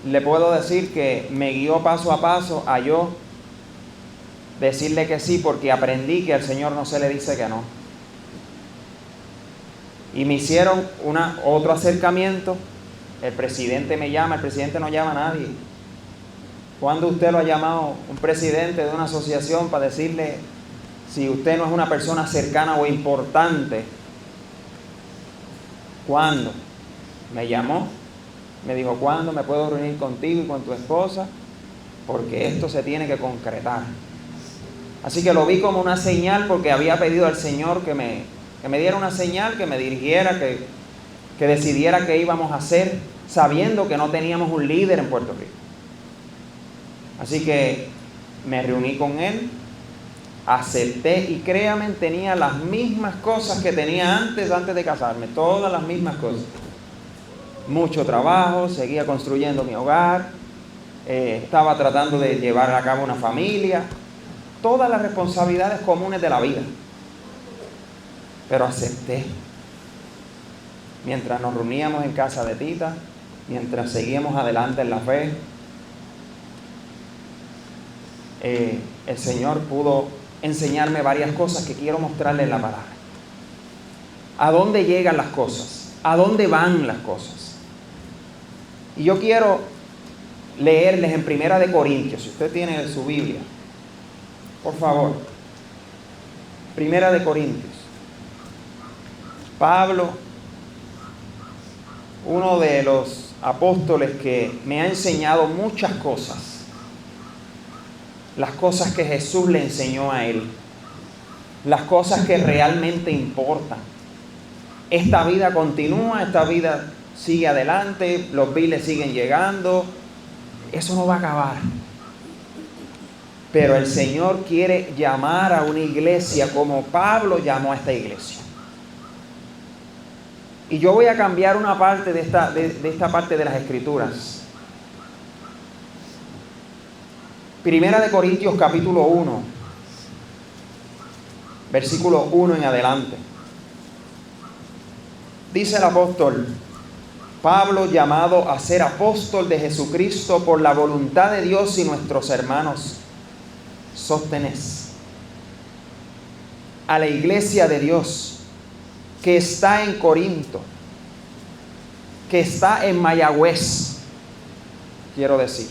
le puedo decir que me guió paso a paso a yo decirle que sí, porque aprendí que al Señor no se le dice que no. Y me hicieron otro acercamiento. El presidente me llama, el presidente no llama a nadie. ¿Cuándo usted lo ha llamado un presidente de una asociación para decirle si usted no es una persona cercana o importante? ¿Cuándo? Me llamó, me dijo, ¿cuándo me puedo reunir contigo y con tu esposa? Porque esto se tiene que concretar. Así que lo vi como una señal, porque había pedido al Señor que me diera una señal, que me dirigiera, que decidiera qué íbamos a hacer, sabiendo que no teníamos un líder en Puerto Rico. Así que me reuní con él, acepté y créanme, tenía las mismas cosas que tenía antes de casarme, todas las mismas cosas. Mucho trabajo, seguía construyendo mi hogar, estaba tratando de llevar a cabo una familia, todas las responsabilidades comunes de la vida. Pero acepté. Mientras nos reuníamos en casa de Tita, mientras seguíamos adelante en la fe, el Señor pudo enseñarme varias cosas que quiero mostrarle en la palabra. ¿A dónde llegan las cosas? ¿A dónde van las cosas? Y yo quiero leerles en 1 Corintios, si usted tiene su Biblia, por favor. 1 Corintios. Pablo, uno de los apóstoles que me ha enseñado muchas cosas, las cosas que Jesús le enseñó a él, las cosas que realmente importan. Esta vida continúa, esta vida sigue adelante, los biles siguen llegando, eso no va a acabar. Pero el Señor quiere llamar a una iglesia como Pablo llamó a esta iglesia. Y yo voy a cambiar una parte de esta parte de las Escrituras. 1 Corintios capítulo 1, versículo 1 en adelante. Dice el apóstol Pablo, llamado a ser apóstol de Jesucristo por la voluntad de Dios y nuestros hermanos Sóstenes, a la iglesia de Dios que está en Corinto, que está en Mayagüez, quiero decir,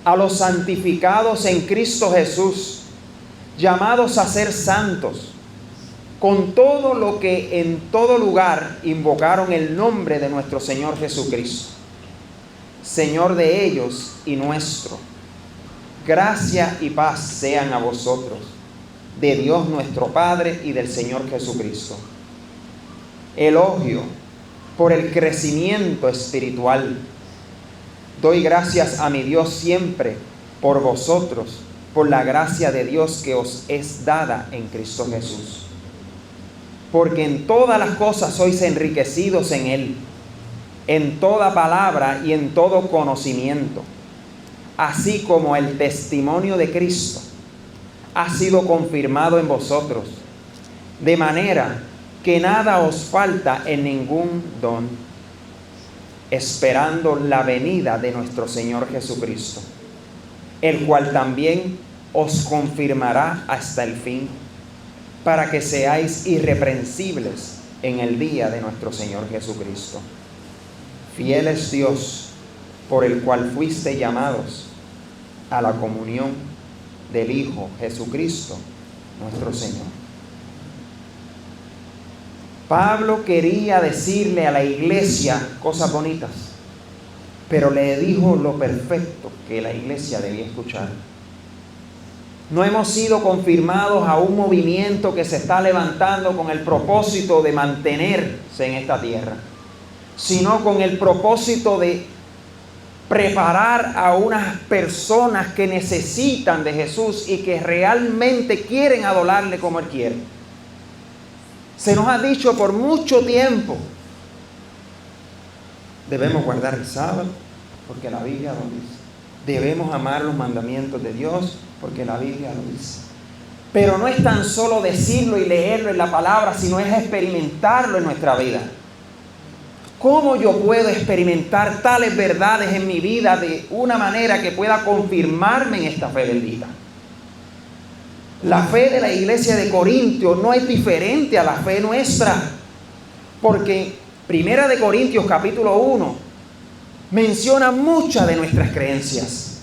a los santificados en Cristo Jesús, llamados a ser santos, con todo lo que en todo lugar invocaron el nombre de nuestro Señor Jesucristo, Señor de ellos y nuestro. Gracia y paz sean a vosotros, de Dios nuestro Padre y del Señor Jesucristo. Elogio por el crecimiento espiritual. Doy gracias a mi Dios siempre por vosotros, por la gracia de Dios que os es dada en Cristo Jesús. Porque en todas las cosas sois enriquecidos en Él, en toda palabra y en todo conocimiento, así como el testimonio de Cristo ha sido confirmado en vosotros, de manera que nada os falta en ningún don, esperando la venida de nuestro Señor Jesucristo, el cual también os confirmará hasta el fin, para que seáis irreprensibles en el día de nuestro Señor Jesucristo. Fiel es Dios, por el cual fuiste llamados a la comunión del Hijo Jesucristo, nuestro Señor. Pablo quería decirle a la iglesia cosas bonitas, pero le dijo lo perfecto que la iglesia debía escuchar. No hemos sido confirmados a un movimiento que se está levantando con el propósito de mantenerse en esta tierra, sino con el propósito de preparar a unas personas que necesitan de Jesús y que realmente quieren adorarle como Él quiere. Se nos ha dicho por mucho tiempo, debemos guardar el sábado, porque la Biblia lo dice. Debemos amar los mandamientos de Dios, porque la Biblia lo dice. Pero no es tan solo decirlo y leerlo en la palabra, sino es experimentarlo en nuestra vida. ¿Cómo yo puedo experimentar tales verdades en mi vida de una manera que pueda confirmarme en esta fe bendita? La fe de la iglesia de Corintios no es diferente a la fe nuestra, porque Primera de Corintios capítulo 1 menciona muchas de nuestras creencias.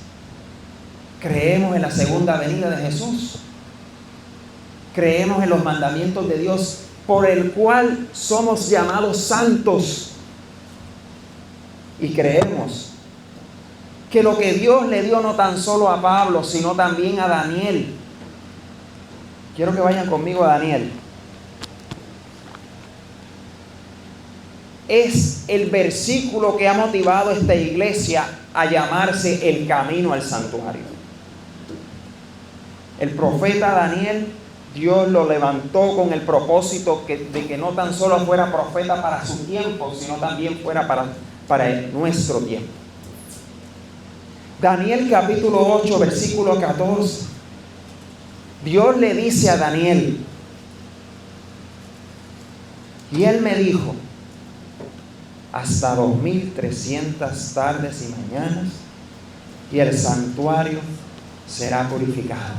Creemos en la segunda venida de Jesús. Creemos en los mandamientos de Dios por el cual somos llamados santos. Y creemos que lo que Dios le dio no tan solo a Pablo, sino también a Daniel. Quiero que vayan conmigo a Daniel. Es el versículo que ha motivado a esta iglesia a llamarse el camino al santuario. El profeta Daniel, Dios lo levantó con el propósito de que no tan solo fuera profeta para su tiempo, sino también fuera para nuestro tiempo. Daniel capítulo 8, versículo 14. Dios le dice a Daniel, y él me dijo, hasta 2300 tardes y mañanas, y el santuario será purificado.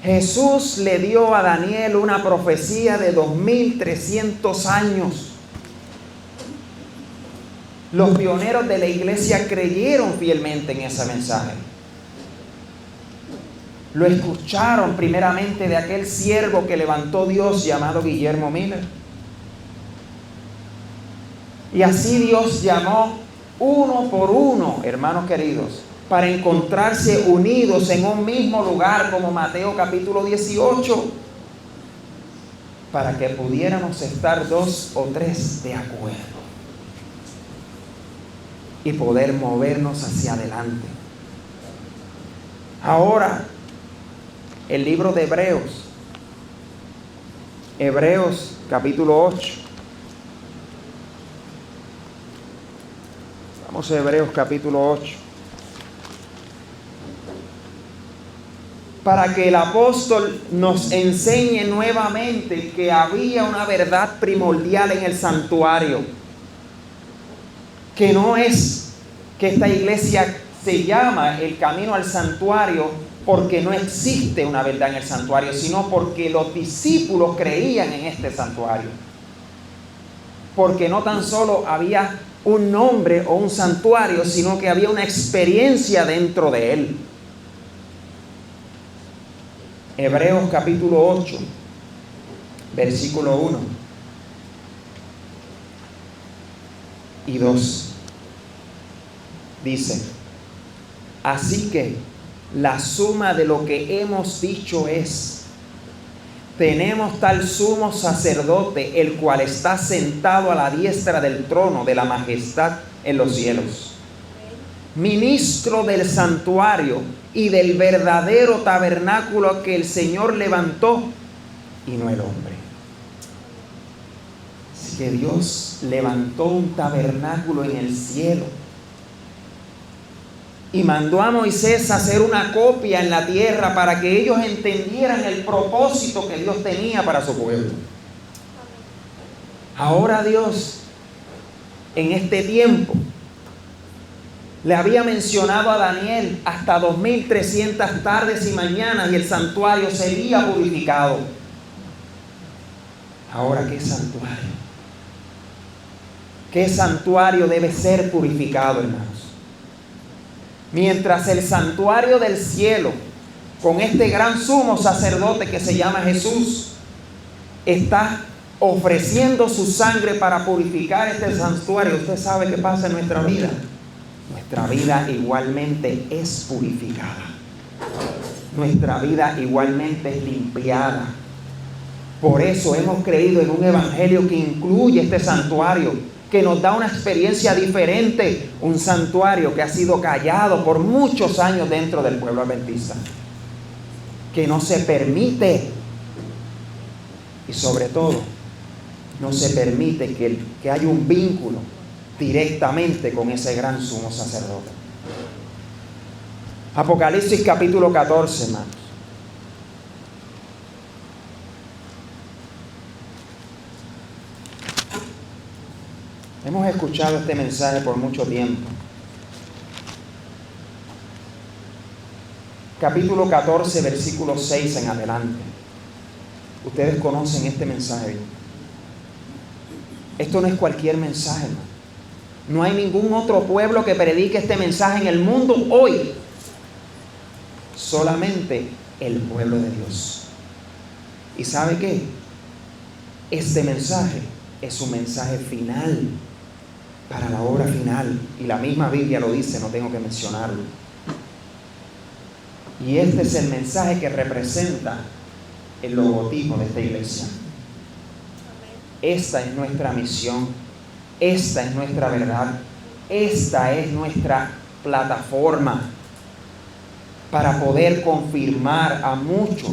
Jesús le dio a Daniel una profecía de 2300 años. Los pioneros de la iglesia creyeron fielmente en ese mensaje. Lo escucharon primeramente de aquel siervo que levantó Dios llamado Guillermo Miller. Y así Dios llamó uno por uno, hermanos queridos, para encontrarse unidos en un mismo lugar, como Mateo capítulo 18, para que pudiéramos estar 2 o 3 de acuerdo y poder movernos hacia adelante. Ahora, el libro de Hebreos capítulo 8. Vamos a Hebreos capítulo 8. Para que el apóstol nos enseñe nuevamente que había una verdad primordial en el santuario, que no es que esta iglesia se llama el camino al santuario porque no existe una verdad en el santuario, sino porque los discípulos creían en este santuario. Porque no tan solo había un nombre o un santuario, sino que había una experiencia dentro de él. Hebreos capítulo 8, versículo 1 y 2. Dice, así que la suma de lo que hemos dicho es, tenemos tal sumo sacerdote, el cual está sentado a la diestra del trono de la majestad en los cielos, ministro del santuario y del verdadero tabernáculo que el Señor levantó y no el hombre. Así que Dios levantó un tabernáculo en el cielo y mandó a Moisés a hacer una copia en la tierra para que ellos entendieran el propósito que Dios tenía para su pueblo. Ahora Dios, en este tiempo, le había mencionado a Daniel hasta 2300 tardes y mañanas y el santuario sería purificado. Ahora, ¿qué santuario? ¿Qué santuario debe ser purificado, hermanos? Mientras el santuario del cielo, con este gran sumo sacerdote que se llama Jesús, está ofreciendo su sangre para purificar este santuario, usted sabe qué pasa en nuestra vida. Nuestra vida igualmente es purificada. Nuestra vida igualmente es limpiada. Por eso hemos creído en un evangelio que incluye este santuario, que nos da una experiencia diferente, un santuario que ha sido callado por muchos años dentro del pueblo adventista, que no se permite, y sobre todo no se permite que haya un vínculo directamente con ese gran sumo sacerdote. Apocalipsis capítulo 14, hermanos. Hemos escuchado este mensaje por mucho tiempo. Capítulo 14, versículo 6 en adelante. Ustedes conocen este mensaje. Esto no es cualquier mensaje, hermano. No hay ningún otro pueblo que predique este mensaje en el mundo hoy. Solamente el pueblo de Dios. ¿Y sabe qué? Este mensaje es un mensaje final para la obra final. Y la misma Biblia lo dice, no tengo que mencionarlo. Y este es el mensaje que representa el logotipo de esta iglesia. Esta es nuestra misión. Esta es nuestra verdad. Esta es nuestra plataforma para poder confirmar a muchos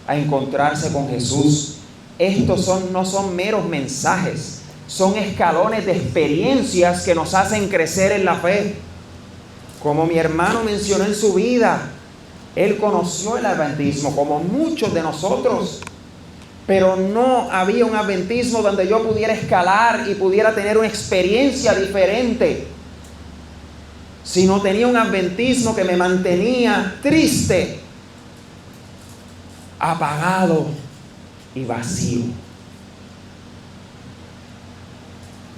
a encontrarse con Jesús. Estos no son meros mensajes, son escalones de experiencias que nos hacen crecer en la fe. Como mi hermano mencionó en su vida, él conoció el adventismo como muchos de nosotros, pero no había un adventismo donde yo pudiera escalar y pudiera tener una experiencia diferente, sino tenía un adventismo que me mantenía triste, apagado y vacío.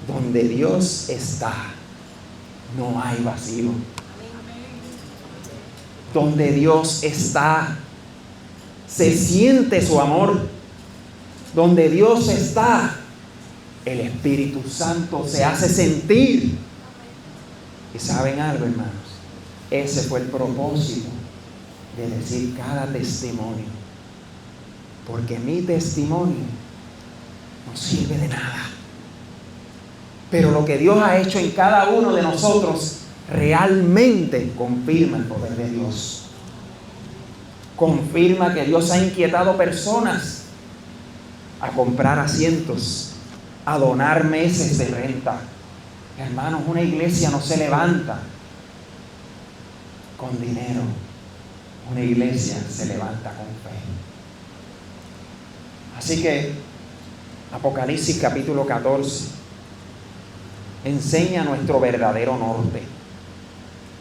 Donde Dios está, no hay vacío. Donde Dios está, se siente su amor. Donde Dios está, el Espíritu Santo se hace sentir. ¿Y saben algo, hermanos? Ese fue el propósito de decir cada testimonio. Porque mi testimonio no sirve de nada. Pero lo que Dios ha hecho en cada uno de nosotros realmente confirma el poder de Dios. Confirma que Dios ha inquietado personas a comprar asientos, a donar meses de renta. Hermanos, una iglesia no se levanta con dinero. Una iglesia se levanta con fe. Así que Apocalipsis capítulo 14 enseña nuestro verdadero norte.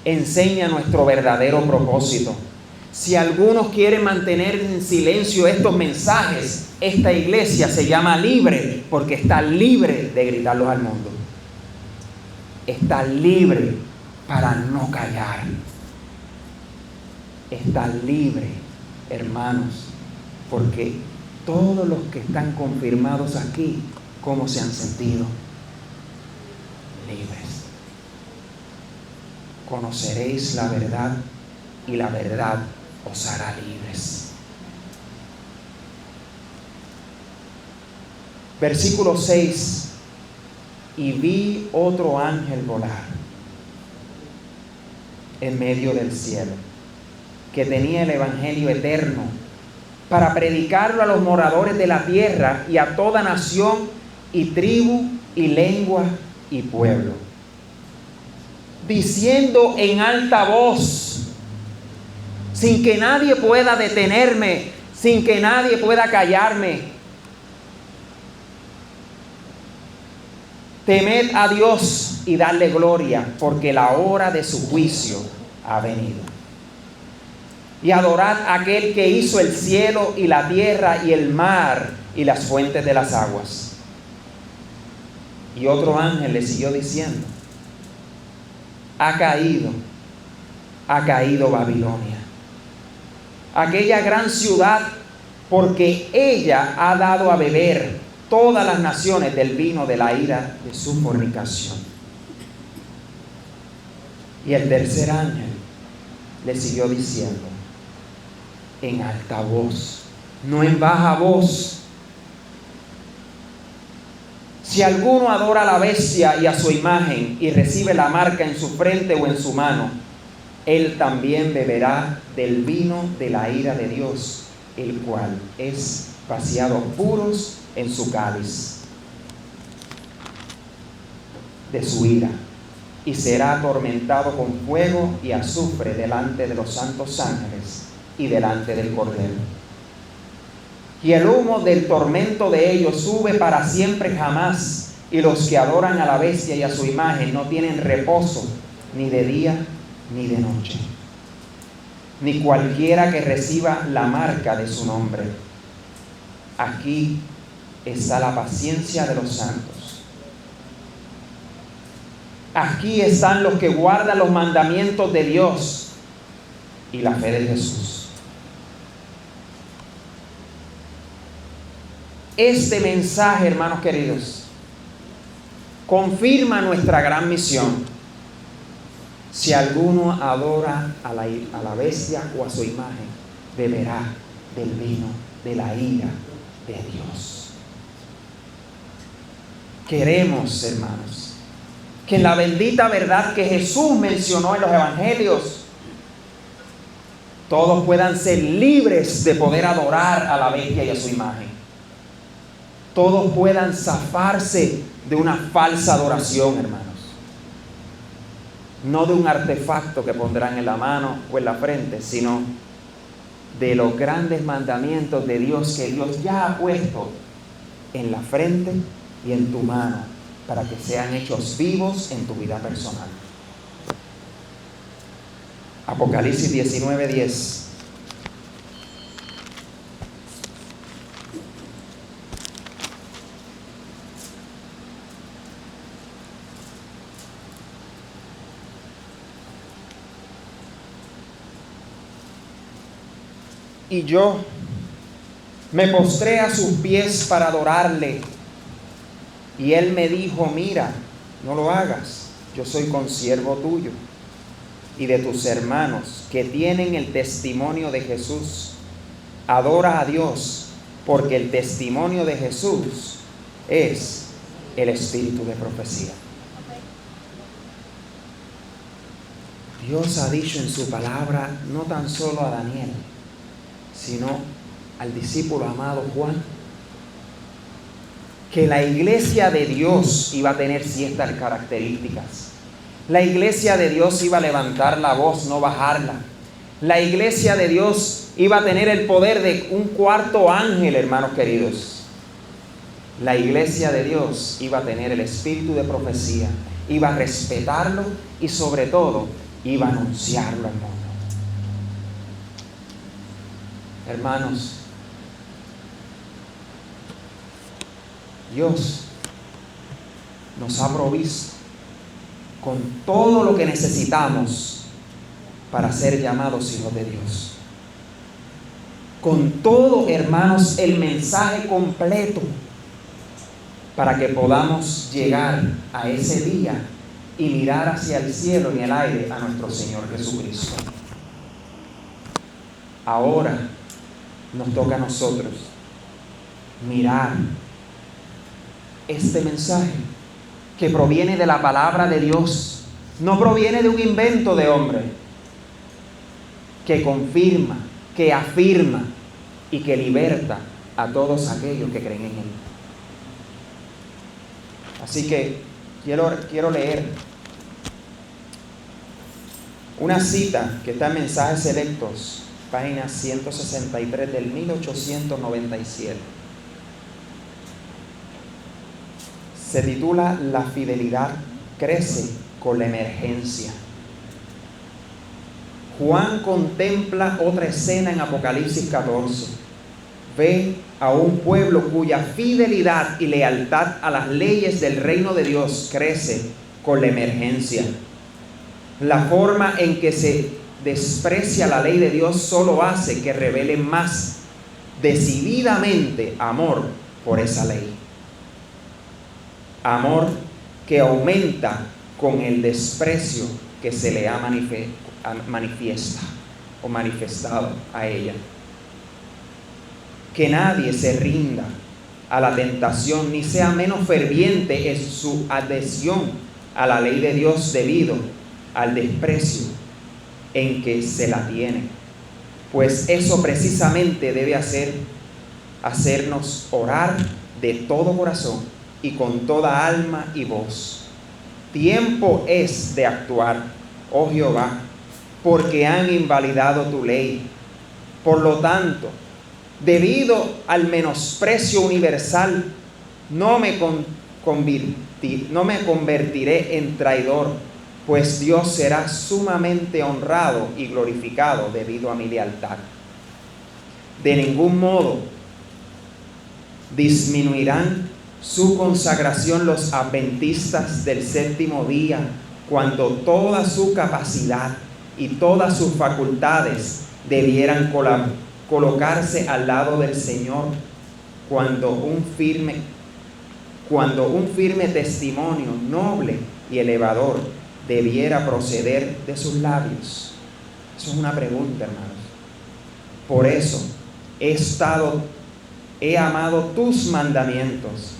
Enseña nuestro verdadero propósito. Si algunos quieren mantener en silencio estos mensajes, esta iglesia se llama libre porque está libre de gritarlos al mundo. Está libre para no callar. Está libre, hermanos, porque todos los que están confirmados aquí, ¿cómo se han sentido? Libres. Conoceréis la verdad y la verdad os hará libres. Versículo 6. Y vi otro ángel volar en medio del cielo, que tenía el evangelio eterno para predicarlo a los moradores de la tierra y a toda nación y tribu y lengua y pueblo, diciendo en alta voz, sin que nadie pueda detenerme, sin que nadie pueda callarme: temed a Dios y dadle gloria, porque la hora de su juicio ha venido. Y adorad a aquel que hizo el cielo y la tierra y el mar y las fuentes de las aguas. Y otro ángel le siguió diciendo: ha caído Babilonia, aquella gran ciudad, porque ella ha dado a beber todas las naciones del vino de la ira de su fornicación. Y el tercer ángel le siguió diciendo en alta voz, no en baja voz: si alguno adora a la bestia y a su imagen y recibe la marca en su frente o en su mano, él también beberá del vino de la ira de Dios, el cual es vaciado puros en su cáliz. de su ira, y será atormentado con fuego y azufre delante de los santos ángeles y delante del Cordero. Y el humo del tormento de ellos sube para siempre jamás, y los que adoran a la bestia y a su imagen no tienen reposo ni de día ni de noche, ni cualquiera que reciba la marca de su nombre. Aquí está la paciencia de los santos. Aquí están los que guardan los mandamientos de Dios y la fe de Jesús. Este mensaje, hermanos queridos, confirma nuestra gran misión. Si alguno adora a la bestia o a su imagen, beberá del vino de la ira de Dios. Queremos, hermanos, que la bendita verdad que Jesús mencionó en los evangelios, todos puedan ser libres de poder adorar a la bestia y a su imagen. Todos puedan zafarse de una falsa adoración, hermanos. No de un artefacto que pondrán en la mano o en la frente, sino de los grandes mandamientos de Dios que Dios ya ha puesto en la frente y en tu mano, para que sean hechos vivos en tu vida personal. Apocalipsis 19:10. Y yo me postré a sus pies para adorarle. Y él me dijo: mira, no lo hagas, yo soy consiervo tuyo y de tus hermanos que tienen el testimonio de Jesús. Adora a Dios, porque el testimonio de Jesús es el espíritu de profecía. Dios ha dicho en su palabra, no tan solo a Daniel, sino al discípulo amado Juan, que la iglesia de Dios iba a tener ciertas características. La iglesia de Dios iba a levantar la voz, no bajarla. La iglesia de Dios iba a tener el poder de un cuarto ángel, hermanos queridos. La iglesia de Dios iba a tener el espíritu de profecía, iba a respetarlo y sobre todo iba a anunciarlo al mundo. Hermanos, Dios nos ha provisto con todo lo que necesitamos para ser llamados hijos de Dios. Con todo, hermanos, el mensaje completo para que podamos llegar a ese día y mirar hacia el cielo y el aire a nuestro Señor Jesucristo. Ahora nos toca a nosotros mirar este mensaje que proviene de la palabra de Dios, no proviene de un invento de hombre, que confirma, que afirma y que liberta a todos aquellos que creen en Él. Así que quiero leer una cita que está en Mensajes Selectos, página 163 del 1897. Se titula La fidelidad crece con la emergencia. Juan contempla otra escena en Apocalipsis 14. Ve a un pueblo cuya fidelidad y lealtad a las leyes del reino de Dios crece con la emergencia. La forma en que se desprecia la ley de Dios solo hace que revele más decididamente amor por esa ley. Amor que aumenta con el desprecio que se le ha manifestado a ella. Que nadie se rinda a la tentación ni sea menos ferviente en su adhesión a la ley de Dios debido al desprecio en que se la tiene, pues eso precisamente debe hacernos orar de todo corazón y con toda alma y voz, Tiempo es de actuar, oh Jehová, porque han invalidado tu ley. Por lo tanto, debido al menosprecio universal, no me convertiré en traidor, pues Dios será sumamente honrado y glorificado debido a mi lealtad. De ningún modo disminuirán su consagración los adventistas del séptimo día, cuando toda su capacidad y todas sus facultades debieran colocarse al lado del Señor, cuando un firme testimonio noble y elevador debiera proceder de sus labios. Eso es una pregunta, hermanos. Por eso he amado tus mandamientos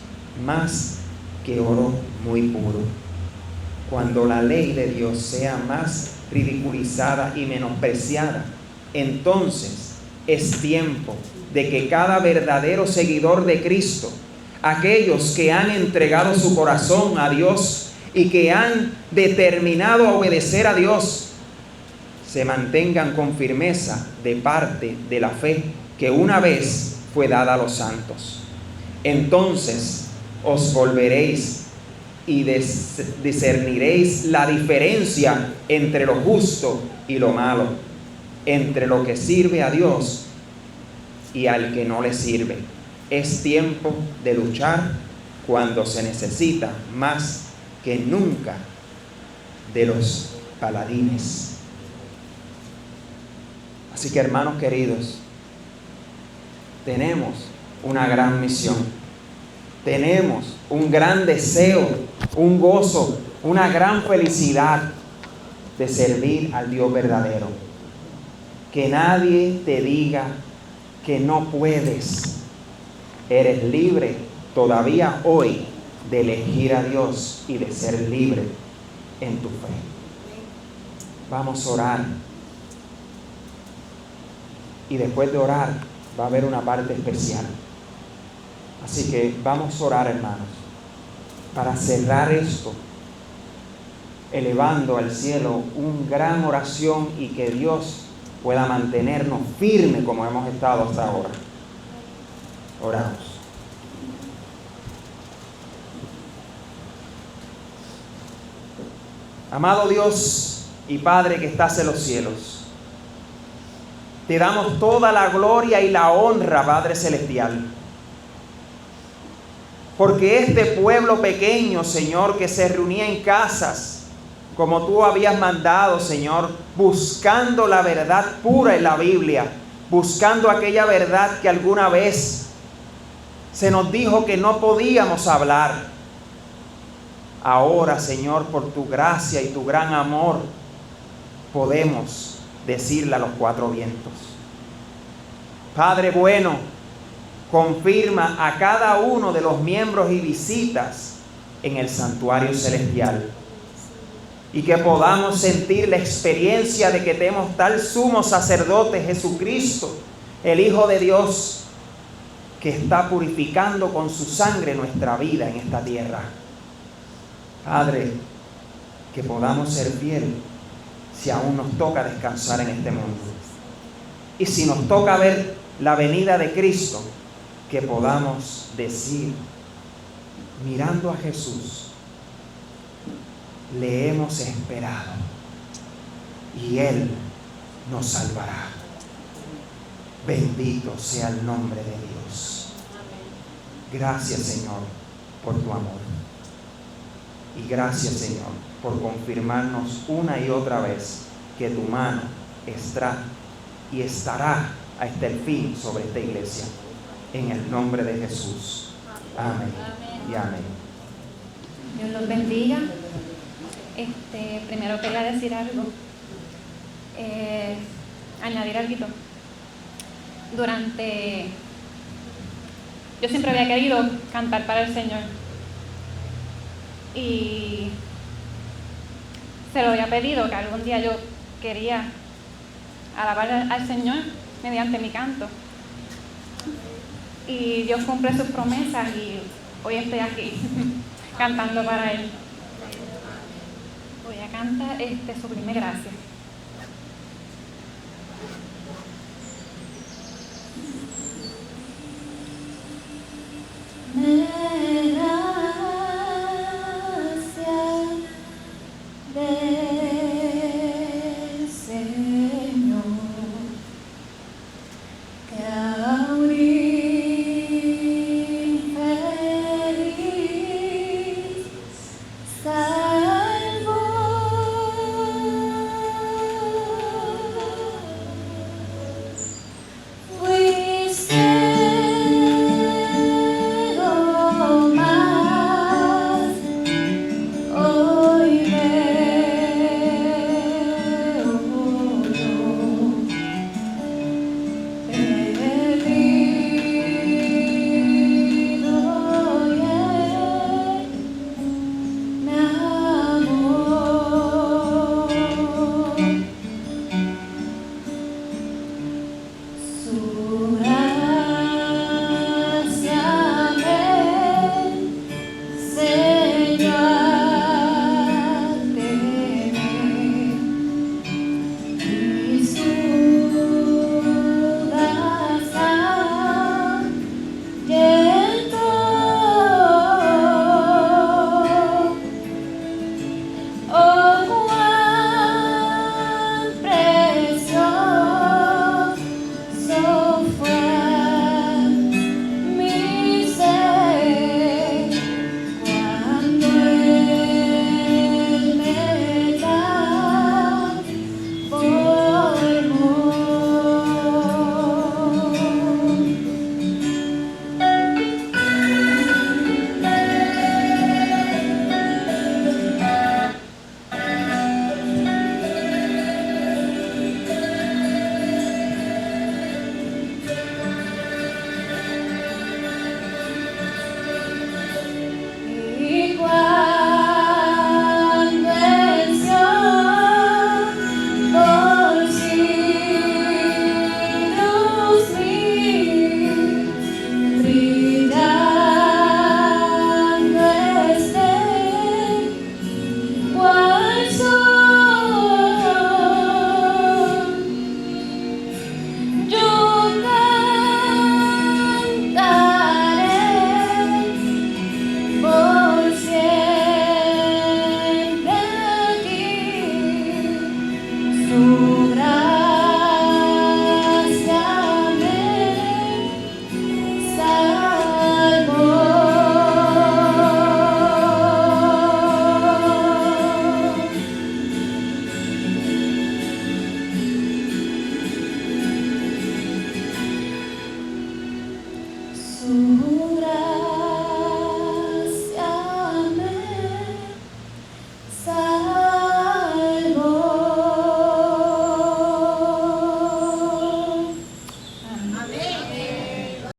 más que oro muy puro. Cuando la ley de Dios sea más ridiculizada y menospreciada, entonces es tiempo de que cada verdadero seguidor de Cristo, aquellos que han entregado su corazón a Dios y que han determinado a obedecer a Dios, se mantengan con firmeza de parte de la fe que una vez fue dada a los santos. Entonces os volveréis y discerniréis la diferencia entre lo justo y lo malo, entre lo que sirve a Dios y al que no le sirve. Es tiempo de luchar cuando se necesita más que nunca de los paladines. Así que, hermanos queridos, tenemos una gran misión. Tenemos un gran deseo, un gozo, una gran felicidad de servir al Dios verdadero. Que nadie te diga que no puedes. Eres libre todavía hoy de elegir a Dios y de ser libre en tu fe. Vamos a orar. Y después de orar va a haber una parte especial. Así que vamos a orar, hermanos, para cerrar esto, elevando al cielo una gran oración y que Dios pueda mantenernos firmes como hemos estado hasta ahora. Oramos. Amado Dios y Padre que estás en los cielos, te damos toda la gloria y la honra, Padre Celestial. Porque este pueblo pequeño, Señor, que se reunía en casas, como tú habías mandado, Señor, buscando la verdad pura en la Biblia, buscando aquella verdad que alguna vez se nos dijo que no podíamos hablar. Ahora, Señor, por tu gracia y tu gran amor, podemos decirle a los cuatro vientos. Padre bueno, confirma a cada uno de los miembros y visitas en el santuario celestial, y que podamos sentir la experiencia de que tenemos tal sumo sacerdote, Jesucristo, el Hijo de Dios, que está purificando con su sangre nuestra vida en esta tierra. Padre, que podamos ser fieles si aún nos toca descansar en este mundo. Y si nos toca ver la venida de Cristo, que podamos decir, mirando a Jesús, le hemos esperado y Él nos salvará. Bendito sea el nombre de Dios. Gracias, Señor, por tu amor. Y gracias, Señor, por confirmarnos una y otra vez que tu mano está y estará hasta el fin sobre esta iglesia. En el nombre de Jesús. Amén y amén. Dios los bendiga. Primero quería decir algo, añadir algo. Yo siempre había querido cantar para el Señor y se lo había pedido, que algún día yo quería alabar al Señor mediante mi canto, y Dios cumple sus promesas y hoy estoy aquí cantando para Él. voy a cantar Sublime Gracia. Me gracia del Señor, que aún infeliz salvó. Fui ciego mas hoy veo yo, perdido y él me amó. Su gracia me enseñó a temer, y su gracia llenó. Oh, cuán precioso fue mi ser cuando Él me transformó. Y cuando el sol por siglos mil brillando esté, cual sol, yo cantaré por siempre aquí. Su gracia me salvó. Su